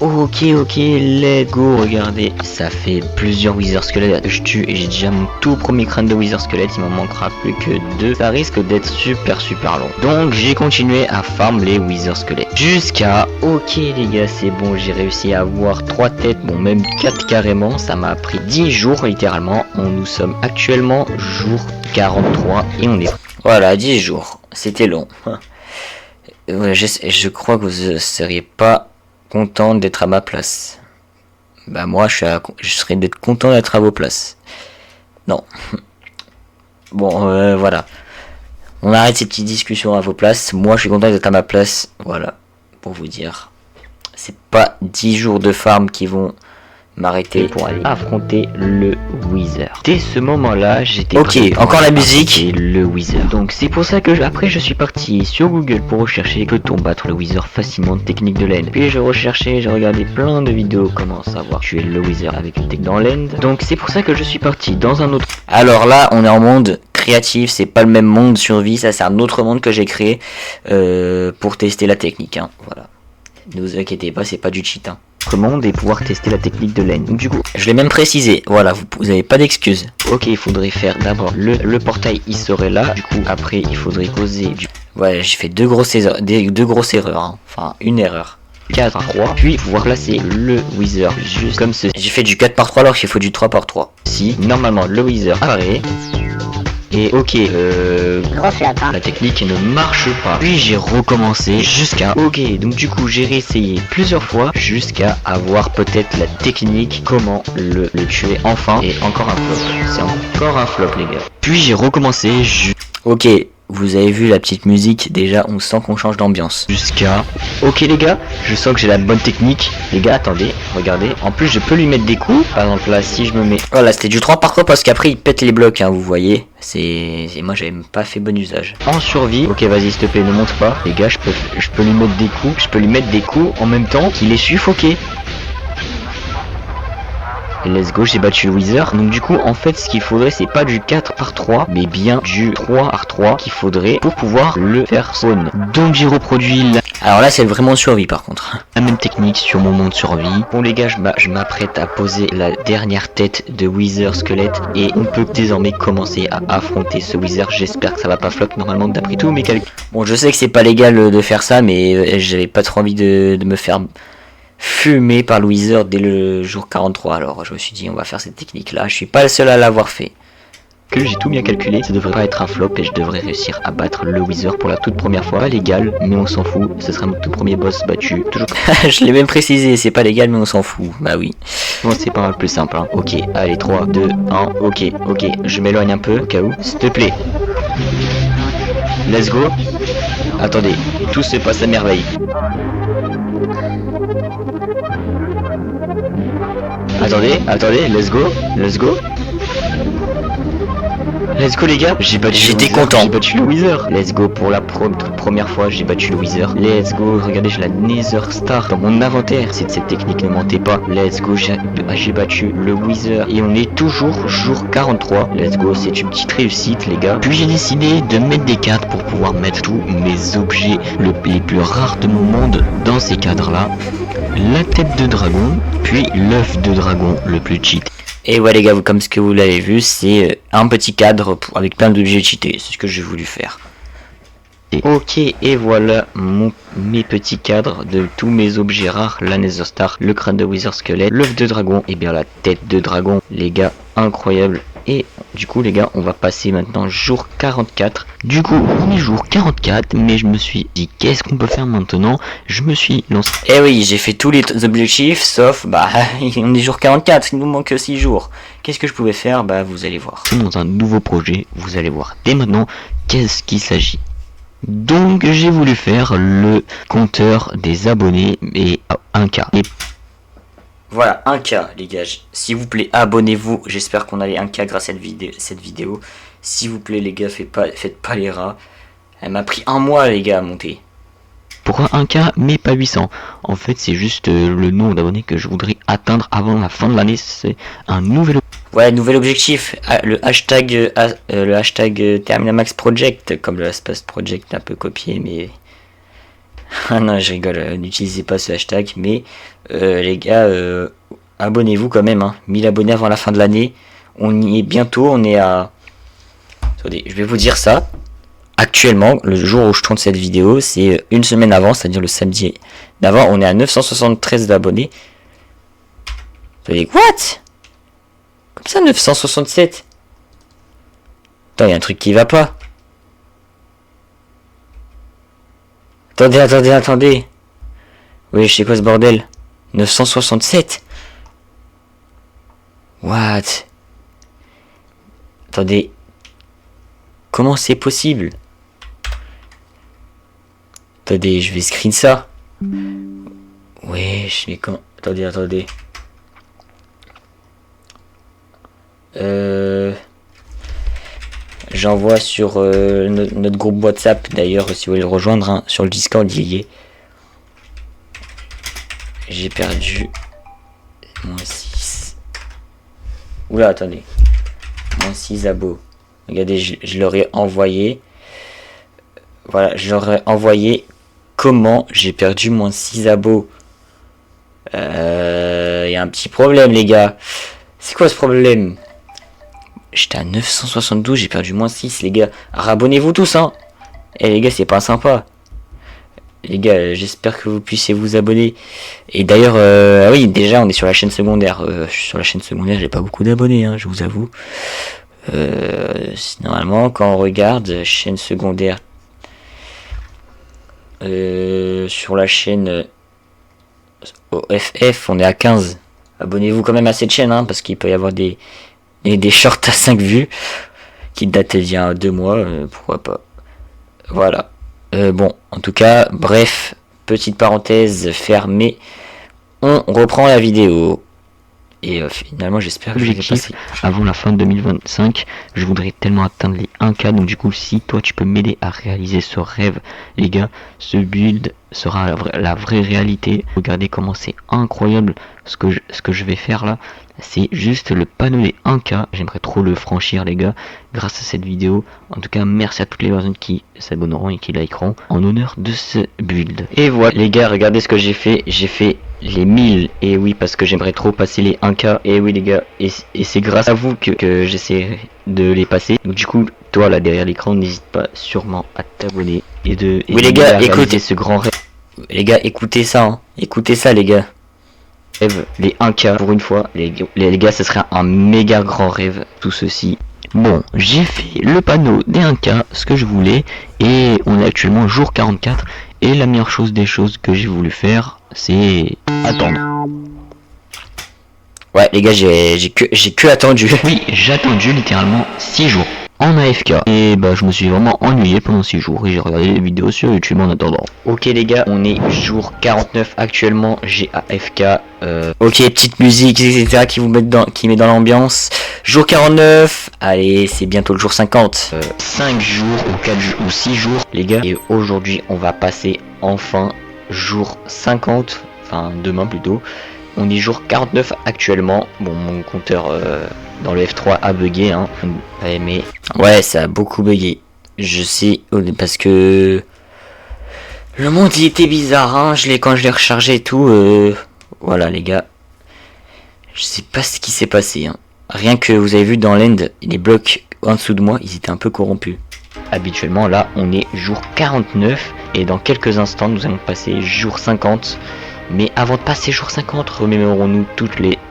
Ok, let's go, regardez, ça fait plusieurs Wither squelettes que je tue et j'ai déjà mon tout premier crâne de Wither squelette, il m'en manquera plus que 2, ça risque d'être super long. Donc j'ai continué à farm les Wither squelettes jusqu'à, ok les gars, c'est bon, j'ai réussi à avoir 3 têtes, bon même 4 carrément, ça m'a pris 10 jours littéralement, nous sommes actuellement jour 43 et on est... Voilà, 10 jours, c'était long. Je crois que vous seriez pas content d'être à ma place. Bah moi je serais d'être content d'être à vos places. Non. Bon voilà. On arrête ces petites discussions à vos places. Moi je suis content d'être à ma place. Voilà. Pour vous dire. C'est pas 10 jours de farm qui vont m'arrêter pour aller affronter le Wither. Dès ce moment-là, j'étais encore la musique. Le Wither. Donc c'est pour ça que après je suis parti sur Google pour rechercher peut-on battre le Wither facilement de technique de l'end. Puis j'ai recherché, j'ai regardé plein de vidéos comment savoir tuer le Wither avec une technique dans l'end. Donc c'est pour ça que je suis parti dans un autre. Alors là, on est en monde créatif, c'est pas le même monde survie, ça c'est un autre monde que j'ai créé pour tester la technique. Hein. Voilà. Ne vous inquiétez pas, c'est pas du cheat. Hein. Monde et pouvoir tester la technique de l'end. Donc du coup, je l'ai même précisé, voilà, vous avez pas d'excuses. Ok, il faudrait faire d'abord le portail, il serait là. Du coup, après, il faudrait causer du... Ouais, j'ai fait deux grosses erreurs, hein. Enfin, une erreur. 4 par 3, puis pouvoir placer le Wither juste comme ceci. J'ai fait du 4 par 3 alors qu'il faut du 3 par 3. Si, normalement, le Wither apparaît. Et ok, la technique ne marche pas. Puis j'ai recommencé jusqu'à... Ok, donc du coup j'ai réessayé plusieurs fois jusqu'à avoir peut-être la technique comment le tuer enfin. Et encore un flop. C'est encore un flop les gars. Puis j'ai recommencé Ok, vous avez vu la petite musique, déjà on sent qu'on change d'ambiance. Jusqu'à... Ok les gars, je sens que j'ai la bonne technique. Les gars, attendez, regardez. En plus je peux lui mettre des coups. Par exemple là, si je me mets... Oh là, c'était du 3 par 3 parce qu'après il pète les blocs, hein, vous voyez. Moi j'avais même pas fait bon usage. En survie, ok vas-y s'il te plaît, ne monte pas. Les gars, je peux lui mettre des coups. Je peux lui mettre des coups en même temps qu'il est suffoqué. Let's go, j'ai battu le Wither. Donc du coup, en fait, ce qu'il faudrait, c'est pas du 4 par 3, mais bien du 3 par 3 qu'il faudrait pour pouvoir le faire spawn. Donc j'ai reproduit la... Alors là, c'est vraiment survie par contre. La même technique sur mon monde survie. Bon les gars, je m'apprête à poser la dernière tête de Wither squelette et on peut désormais commencer à affronter ce Wither. J'espère que ça va pas flop normalement d'après tous mes calculs. Bon, je sais que c'est pas légal de faire ça, mais j'avais pas trop envie de me faire... fumé par le Wither dès le jour 43, alors je me suis dit on va faire cette technique là, je suis pas le seul à l'avoir fait. Que j'ai tout bien calculé, ça devrait pas être un flop et je devrais réussir à battre le Wither pour la toute première fois. Pas légal, mais on s'en fout, ce sera mon tout premier boss battu, toujours. Je l'ai même précisé, c'est pas légal mais on s'en fout, bah oui. Bon c'est pas mal plus simple, hein. Ok, allez 3, 2, 1, ok, je m'éloigne un peu au cas où, s'il te plaît. Let's go. Attendez, tout se passe à merveille. Attendez, let's go. Let's go les gars, j'étais content. J'ai battu le Wither. Let's go pour la première fois, j'ai battu le Wither. Let's go, regardez, j'ai la Nether Star dans mon inventaire. C'est de cette technique, ne mentez pas. Let's go, j'ai battu le Wither. Et on est toujours jour 43. Let's go, c'est une petite réussite les gars. Puis j'ai décidé de mettre des cadres pour pouvoir mettre tous mes objets les plus rares de mon monde dans ces cadres là. La tête de dragon, puis l'œuf de dragon le plus cheat. Et ouais les gars, comme ce que vous l'avez vu, c'est un petit cadre avec plein d'objets cheatés, c'est ce que j'ai voulu faire. Ok, et voilà mes petits cadres de tous mes objets rares, la Nether Star, le crâne de Wither squelette, l'œuf de dragon, et bien la tête de dragon, les gars, incroyable. Et du coup les gars, on va passer maintenant jour 44. Du coup on est jour 44, mais je me suis dit qu'est-ce qu'on peut faire maintenant. Je me suis lancé. Eh oui, j'ai fait tous les objectifs sauf on est jour 44, il nous manque 6 jours. Qu'est-ce que je pouvais faire? Bah vous allez voir. Dans un nouveau projet, vous allez voir dès maintenant qu'est-ce qu'il s'agit? Donc j'ai voulu faire le compteur des abonnés et 1K. Et voilà, 1K les gars, s'il vous plaît abonnez-vous, j'espère qu'on a les 1K grâce à cette vidéo. S'il vous plaît les gars, faites pas les rats. Elle m'a pris un mois les gars à monter. Pourquoi 1K mais pas 800? En fait c'est juste le nombre d'abonnés que je voudrais atteindre avant la fin de l'année. C'est un nouvel ouais, nouvel objectif, le hashtag Terminamax Project, comme le Space Project un peu copié, mais ah non je rigole, n'utilisez pas ce hashtag, mais les gars, abonnez-vous quand même, hein. 1000 abonnés avant la fin de l'année, on y est bientôt, on est à... Attendez, je vais vous dire ça. Actuellement, le jour où je tourne cette vidéo, c'est une semaine avant, c'est-à-dire le samedi d'avant, on est à 973 d'abonnés. Attendez, what? Comme ça, 967. Attends, il y a un truc qui va pas. Attendez. Oui, je sais quoi ce bordel? 967. What? Attendez. Comment c'est possible? Attendez, je vais screen ça. Wesh, mais comment... Attendez. J'envoie sur notre groupe WhatsApp, d'ailleurs, si vous voulez le rejoindre, hein, sur le Discord, il y est. J'ai perdu... Moins 6. Oula, attendez. Moins 6 abos. Regardez, je leur ai envoyé. Voilà, je leur ai envoyé comment j'ai perdu moins 6 abos. Y a un petit problème, les gars. C'est quoi ce problème? J'étais à 972, j'ai perdu moins 6, les gars. Rabonnez-vous tous, hein. Eh, les gars, c'est pas sympa. Les gars, j'espère que vous puissiez vous abonner. Et d'ailleurs, oui, déjà, on est sur la chaîne secondaire. Sur la chaîne secondaire, j'ai pas beaucoup d'abonnés, hein, je vous avoue. Normalement, quand on regarde chaîne secondaire sur la chaîne OFF, on est à 15. Abonnez-vous quand même à cette chaîne, hein, parce qu'il peut y avoir des shorts à 5 vues qui datent d'il y a 2 mois, pourquoi pas. Voilà. Bon, en tout cas, bref, petite parenthèse fermée. On reprend la vidéo. Et finalement, j'espère que je vais passer avant la fin de 2025. Je voudrais tellement atteindre les 1K. Donc du coup, si toi tu peux m'aider à réaliser ce rêve, les gars, ce build sera la vraie réalité. Regardez comment c'est incroyable ce que je vais faire là. C'est juste le panneau des 1K. J'aimerais trop le franchir, les gars, grâce à cette vidéo. En tout cas, merci à toutes les personnes qui s'abonneront et qui likeront en honneur de ce build. Et voilà, les gars, regardez ce que j'ai fait. J'ai fait les 1000. Et oui, parce que j'aimerais trop passer les 1K. Et oui, les gars, et c'est grâce à vous que j'essaie de les passer. Donc du coup, toi là derrière l'écran, n'hésite pas sûrement à t'abonner et de... Oui, les gars, écoutez ce grand rêve. Les gars, écoutez ça, hein. Écoutez ça, les gars. Les 1K pour une fois, les gars, ce serait un méga grand rêve, tout ceci. Bon, j'ai fait le panneau des 1K, ce que je voulais, et on est actuellement jour 44, et la meilleure chose des choses que j'ai voulu faire, c'est attendre. Ouais, les gars, j'ai que attendu. Oui, j'ai attendu littéralement 6 jours en AFK, et bah je me suis vraiment ennuyé pendant 6 jours et j'ai regardé les vidéos sur YouTube en attendant. Ok les gars, on est jour 49 actuellement, j'ai AFK. Ok, petite musique, etc. qui met dans l'ambiance. Jour 49, allez, c'est bientôt le jour 50. 5 jours ou 4 jours ou 6 jours les gars. Et aujourd'hui, on va passer enfin jour 50, enfin demain plutôt. On est jour 49 actuellement. Bon, mon compteur dans le F3 a bugué, hein. Mais ouais, ça a beaucoup bugué. Je sais, parce que le monde il était bizarre, hein. Quand je l'ai rechargé et tout, voilà les gars. Je sais pas ce qui s'est passé, hein. Rien que vous avez vu dans l'end, les blocs en dessous de moi, ils étaient un peu corrompus. Habituellement, là, on est jour 49 et dans quelques instants, nous allons passer jour 50. Mais avant de passer jour 50, remémorons-nous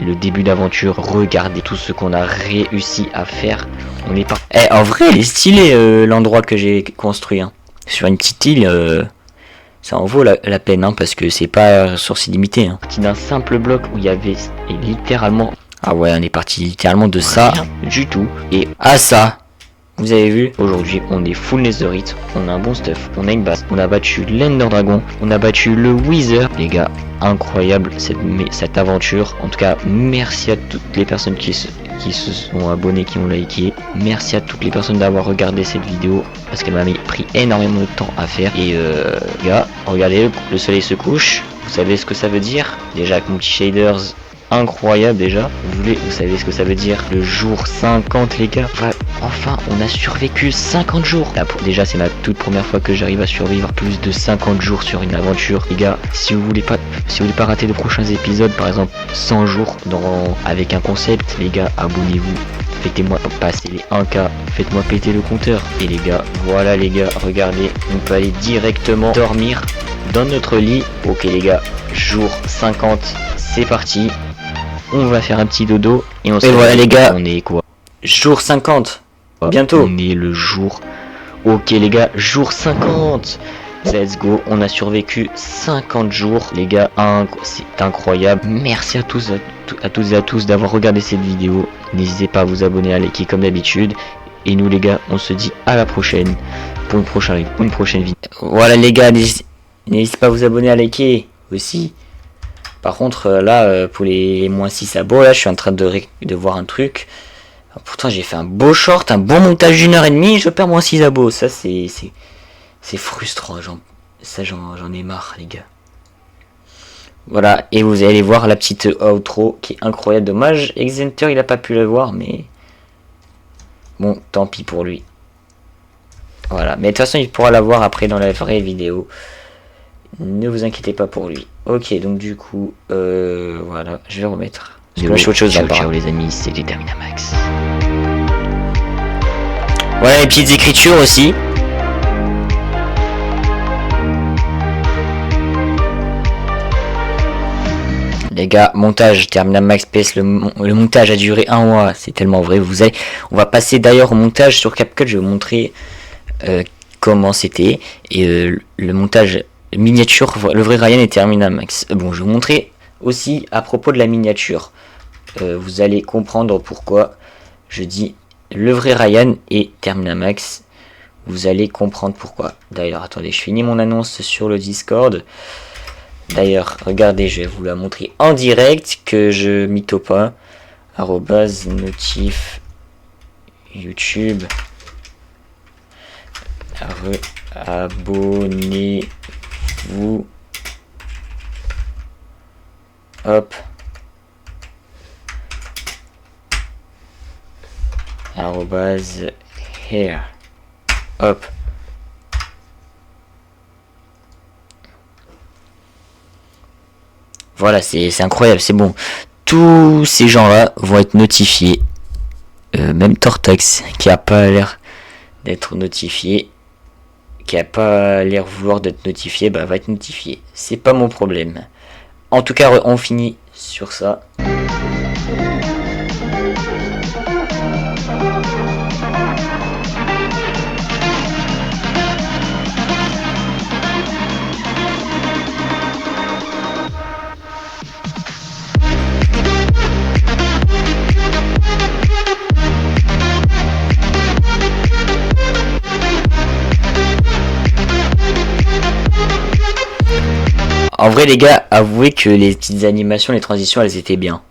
le début d'aventure. Regardez tout ce qu'on a réussi à faire. On est pas. Eh, en vrai, il est stylé l'endroit que j'ai construit. Hein. Sur une petite île, ça en vaut la peine, hein, parce que c'est pas ressources illimitées. Hein. Parti d'un simple bloc où il y avait littéralement. Ah ouais, on est parti littéralement de ça du tout et à ça. Vous avez vu, aujourd'hui on est full netherite, on a un bon stuff, on a une base, on a battu l'Ender Dragon, on a battu le Wither. Les gars, incroyable cette aventure. En tout cas, merci à toutes les personnes qui se sont abonnés, qui ont liké. Merci à toutes les personnes d'avoir regardé cette vidéo parce qu'elle m'a pris énormément de temps à faire. Et les gars, regardez, le soleil se couche. Vous savez ce que ça veut dire? Déjà avec mon petit shaders incroyable déjà. Vous savez ce que ça veut dire? Le jour 50 les gars. Enfin, on a survécu 50 jours. Là, déjà, c'est ma toute première fois que j'arrive à survivre plus de 50 jours sur une aventure. Les gars, si vous voulez pas rater de prochains épisodes, par exemple 100 jours avec un concept, les gars, abonnez-vous. Faites-moi passer les 1K, faites-moi péter le compteur. Et les gars, voilà les gars, regardez, on peut aller directement dormir dans notre lit. Ok les gars, jour 50, c'est parti. On va faire un petit dodo et on se voilà les gars, on est quoi? Jour 50. Bientôt. On est le jour. Ok les gars, jour 50. Let's go. On a survécu 50 jours. Les gars, c'est incroyable. Merci à tous et à tous d'avoir regardé cette vidéo. N'hésitez pas à vous abonner, à liker comme d'habitude. Et nous les gars, on se dit à la prochaine pour une prochaine vidéo. Voilà les gars, n'hésitez pas à vous abonner, à liker aussi. Par contre là, pour les moins 6 abos, là je suis en train de voir un truc. Pourtant j'ai fait un beau short, un bon montage d'1h30, je perds moins 6 abos. Ça c'est frustrant, j'en ai marre les gars. Voilà, et vous allez voir la petite outro qui est incroyable. Dommage, Exenter il a pas pu la voir, mais bon, tant pis pour lui. Voilà, mais de toute façon il pourra la voir après dans la vraie vidéo. Ne vous inquiétez pas pour lui. Ok, donc du coup, voilà, je vais remettre. Parce que là, je suis autre chose. Ciao les amis, c'était Terminamax. Voilà les petites écritures aussi. Les gars, montage, Terminamax PS, le montage a duré 1 mois, c'est tellement vrai. On va passer d'ailleurs au montage sur CapCut, je vais vous montrer comment c'était. Et le montage miniature, le vrai Ryan et Terminamax. Bon, je vais vous montrer aussi à propos de la miniature. Vous allez comprendre pourquoi je dis le vrai Ryan et Terminamax. Vous allez comprendre pourquoi. D'ailleurs, attendez, je finis mon annonce sur le Discord. D'ailleurs, regardez, je vais vous la montrer en direct, que je mytho pas. @notif YouTube. Abonnez-vous. Hop. @here. Hop. Voilà, c'est incroyable, c'est bon. Tous ces gens-là vont être notifiés. Même Tortex, qui a pas l'air d'être notifié, qui a pas l'air vouloir d'être notifié, bah va être notifié. C'est pas mon problème. En tout cas, on finit sur ça. En vrai les gars, avouez que les petites animations, les transitions, elles étaient bien.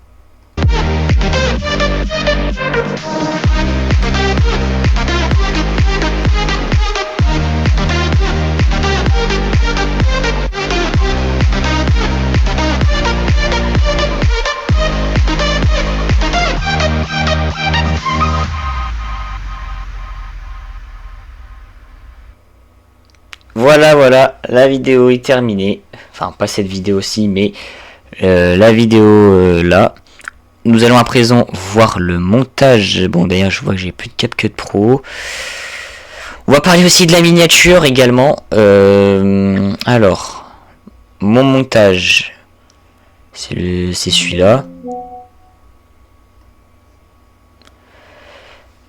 Voilà, la vidéo est terminée. Enfin, pas cette vidéo-ci, mais la vidéo là. Nous allons à présent voir le montage. Bon, d'ailleurs, je vois que j'ai plus de CapCut Pro. On va parler aussi de la miniature également. Alors, mon montage, c'est celui-là.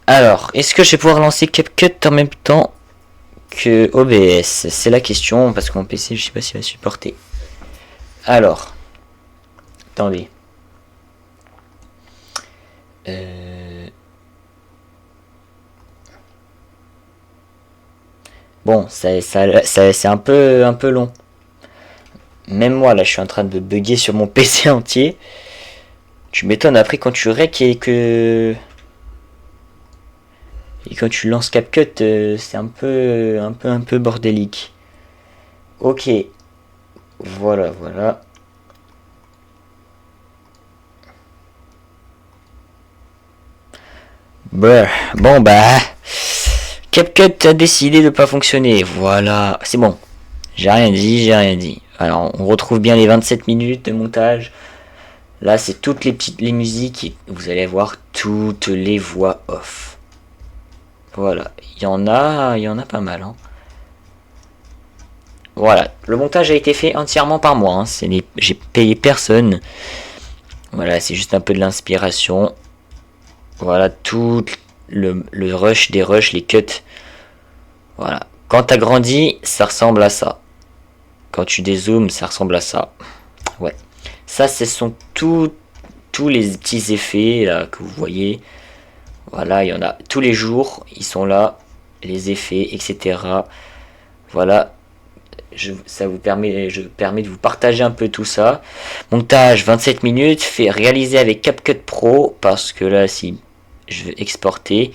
Alors, est-ce que je vais pouvoir lancer CapCut en même temps que OBS? C'est la question, parce que mon PC, je sais pas s'il va supporter. Alors, attendez. Bon, c'est un peu long. Même moi, là, je suis en train de bugger sur mon PC entier. Tu m'étonnes après quand tu rec et que... Et quand tu lances CapCut, c'est un peu bordélique. Ok. Voilà, voilà. Bon, bah... CapCut a décidé de pas fonctionner. Voilà, c'est bon. J'ai rien dit. Alors, on retrouve bien les 27 minutes de montage. Là, c'est toutes les musiques. Et vous allez voir toutes les voix off. Voilà, il y en a pas mal. Hein. Voilà, le montage a été fait entièrement par moi. Hein. J'ai payé personne. Voilà, c'est juste un peu de l'inspiration. Voilà, tout le rush, des rushs, les cuts. Voilà. Quand t'as grandi, ça ressemble à ça. Quand tu dézoomes, ça ressemble à ça. Ouais. Ça, ce sont tous les petits effets là, que vous voyez. Voilà, il y en a tous les jours. Ils sont là. Les effets, etc. Voilà. Ça vous permet, je permets de vous partager un peu tout ça. Montage 27 minutes, fait réaliser avec CapCut Pro. Parce que là, si je veux exporter,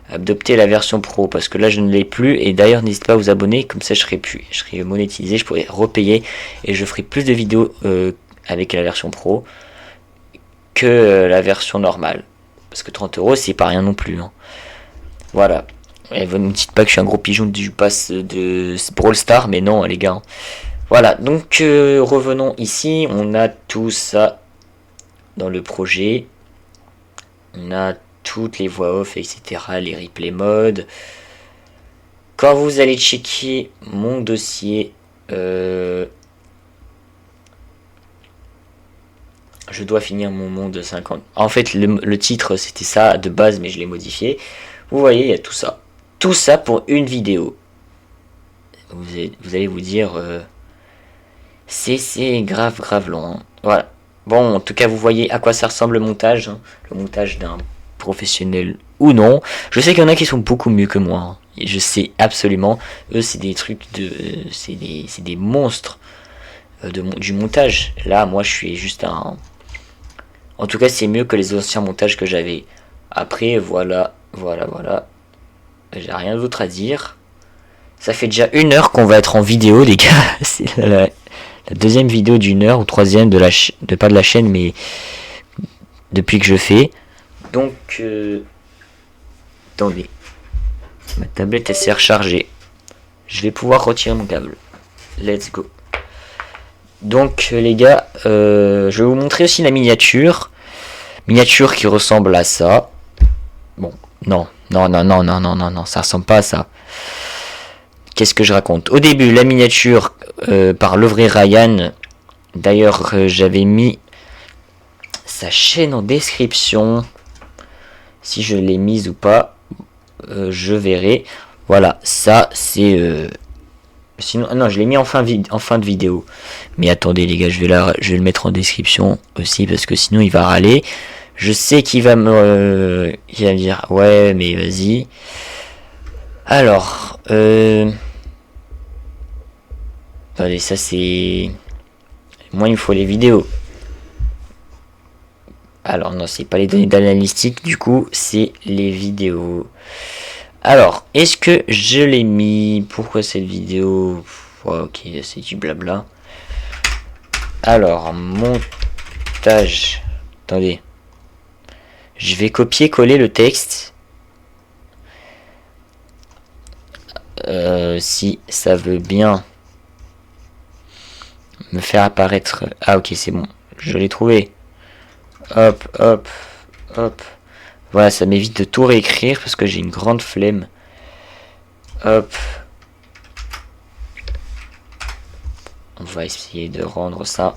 adopter la version Pro. Parce que là, je ne l'ai plus. Et d'ailleurs, n'hésitez pas à vous abonner. Comme ça, je serai monétisé. Je pourrai repayer. Et je ferai plus de vidéos avec la version Pro que la version normale. Parce que 30 euros, c'est pas rien non plus. Hein. Voilà. Et vous ne me dites pas que je suis un gros pigeon du pass de Brawl Stars, mais non, les gars. Voilà, donc revenons ici. On a tout ça dans le projet. On a toutes les voix off, etc. Les replay modes. Quand vous allez checker mon dossier, je dois finir mon monde 50. En fait, le titre, c'était ça de base, mais je l'ai modifié. Vous voyez, il y a tout ça. Tout ça pour une vidéo. Vous allez vous dire... c'est grave long. Hein. Voilà. Bon, en tout cas, vous voyez à quoi ça ressemble le montage. Hein. Le montage d'un professionnel ou non. Je sais qu'il y en a qui sont beaucoup mieux que moi. Hein. Et je sais absolument. Eux, c'est des trucs de... C'est des monstres du montage. Là, moi, je suis juste un... En tout cas, c'est mieux que les anciens montages que j'avais. Après, voilà. J'ai rien d'autre à dire. Ça fait déjà 1 heure qu'on va être en vidéo, les gars. C'est la deuxième vidéo d'1 heure ou troisième de pas de la chaîne, mais depuis que je fais. Donc, attendez. Ma tablette elle s'est rechargée. Je vais pouvoir retirer mon câble. Let's go. Donc, les gars, je vais vous montrer aussi la miniature. Miniature qui ressemble à ça. Bon, non, ça ressemble pas à ça. Qu'est-ce que je raconte? Au début, la miniature par l'ouvrier Ryan. D'ailleurs, j'avais mis sa chaîne en description. Si je l'ai mise ou pas, je verrai. Voilà, ça c'est... Sinon, non, je l'ai mis en fin de vidéo. Mais attendez les gars, je vais le mettre en description aussi parce que sinon il va râler. Je sais qu'il va me dire ouais mais vas-y. Alors, attendez, ça c'est... Moi il me faut les vidéos. Alors non, c'est pas les données d'analytique, du coup c'est les vidéos. Alors, est-ce que je l'ai mis? Pourquoi cette vidéo? Ouais, ok, c'est du blabla. Alors, montage. Attendez. Je vais copier-coller le texte. Si ça veut bien me faire apparaître... Ah ok, c'est bon. Je l'ai trouvé. Hop. Voilà, ça m'évite de tout réécrire parce que j'ai une grande flemme. Hop. On va essayer de rendre ça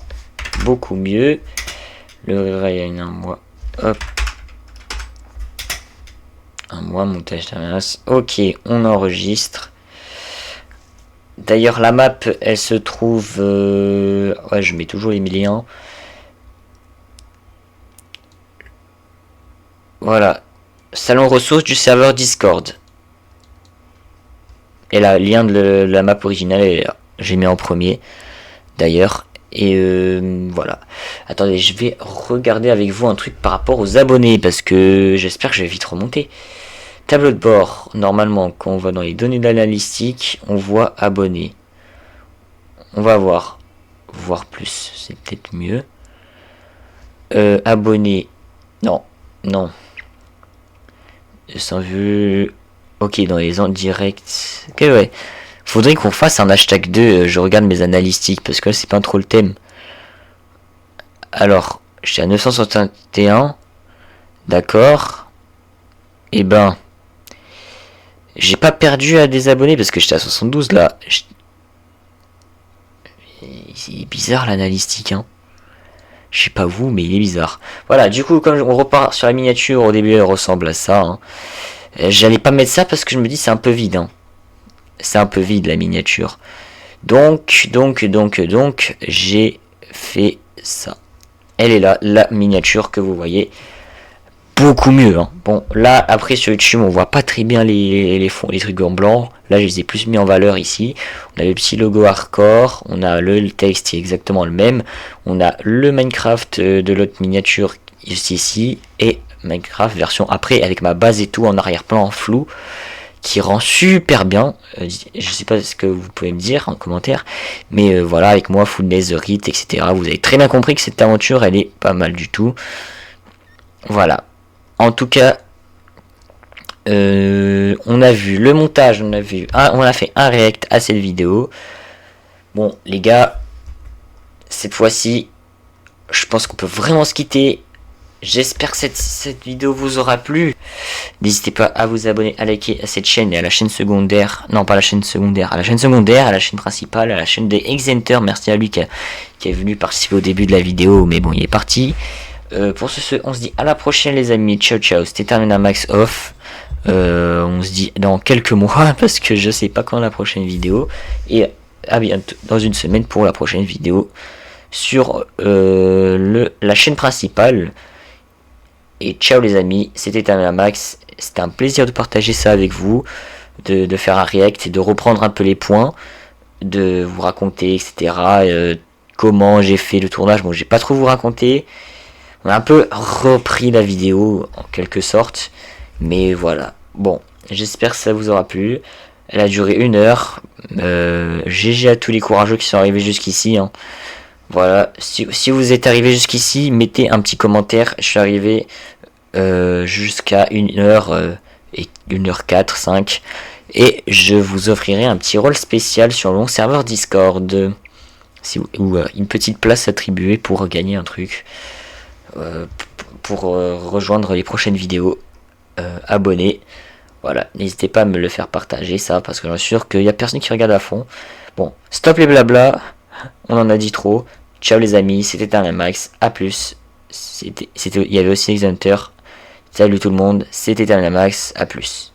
beaucoup mieux. Le Ryan, un mois. Hop. Un mois, montage d'ananas. Ok, on enregistre. D'ailleurs, la map, elle se trouve... Ouais, je mets toujours les liens. Voilà. Salon ressources du serveur Discord. Et le lien de la map originale est là. J'ai mis en premier d'ailleurs. Et voilà. Attendez, je vais regarder avec vous un truc par rapport aux abonnés, parce que j'espère que je vais vite remonter. Tableau de bord, normalement quand on va dans les données d'analytique, on voit abonnés. On va voir plus, c'est peut-être mieux. Abonnés, non. Sans vue. Ok, dans les en direct. Ok, ouais. Faudrait qu'on fasse un hashtag 2, je regarde mes analytiques, parce que là c'est pas trop le thème. Alors, j'étais à 961. D'accord. Et ben, j'ai pas perdu à des abonnés parce que j'étais à 72 là. C'est bizarre l'analystique, hein. Je sais pas vous, mais il est bizarre. Voilà, du coup, comme on repart sur la miniature, au début elle ressemble à ça. Hein. J'allais pas mettre ça parce que je me dis c'est un peu vide. Hein. C'est un peu vide la miniature. Donc, j'ai fait ça. Elle est là, la miniature que vous voyez. Beaucoup mieux. Hein. Bon, là, après sur YouTube, on voit pas très bien les fonds, les trucs en blanc. Là, je les ai plus mis en valeur ici. On a le petit logo hardcore. On a le texte qui est exactement le même. On a le Minecraft de l'autre miniature ici. Et Minecraft version après avec ma base et tout en arrière-plan en flou. Qui rend super bien. Je sais pas ce que vous pouvez me dire en commentaire. Mais voilà, avec moi, full netherite, etc. Vous avez très bien compris que cette aventure, elle est pas mal du tout. Voilà. En tout cas, on a vu le montage, on a fait un react à cette vidéo. Bon, les gars, cette fois-ci, je pense qu'on peut vraiment se quitter. J'espère que cette vidéo vous aura plu. N'hésitez pas à vous abonner, à liker à cette chaîne et à la chaîne secondaire. Non, pas la chaîne secondaire, à la chaîne secondaire, à la chaîne principale, à la chaîne des Exenter. Merci à lui qui est venu participer au début de la vidéo, mais bon, il est parti. Pour ce, on se dit à la prochaine les amis, ciao ciao, c'était Terminamax off. On se dit dans quelques mois parce que je sais pas quand la prochaine vidéo. Et à bientôt dans une semaine pour la prochaine vidéo sur la chaîne principale. Et ciao les amis, c'était Terminamax. C'était un plaisir de partager ça avec vous, de faire un react et de reprendre un peu les points, de vous raconter etc. Comment j'ai fait le tournage. Bon, j'ai pas trop vous raconter. On a un peu repris la vidéo en quelque sorte. Mais voilà. Bon, j'espère que ça vous aura plu. Elle a duré 1 heure. GG à tous les courageux qui sont arrivés jusqu'ici. Hein. Voilà. Si vous êtes arrivé jusqu'ici, mettez un petit commentaire. Je suis arrivé jusqu'à 1 heure et 1h04, 5. Et je vous offrirai un petit rôle spécial sur mon serveur Discord. Ou une petite place attribuée pour gagner un truc. Pour rejoindre les prochaines vidéos. Abonnés. Voilà, n'hésitez pas à me le faire partager ça parce que j'en suis sûr qu'il n'y a personne qui regarde à fond. Bon, stop les blabla, on en a dit trop. Ciao les amis, c'était Terminamax, à plus. Il y avait aussi Exenter. Salut tout le monde, c'était Terminamax, à plus.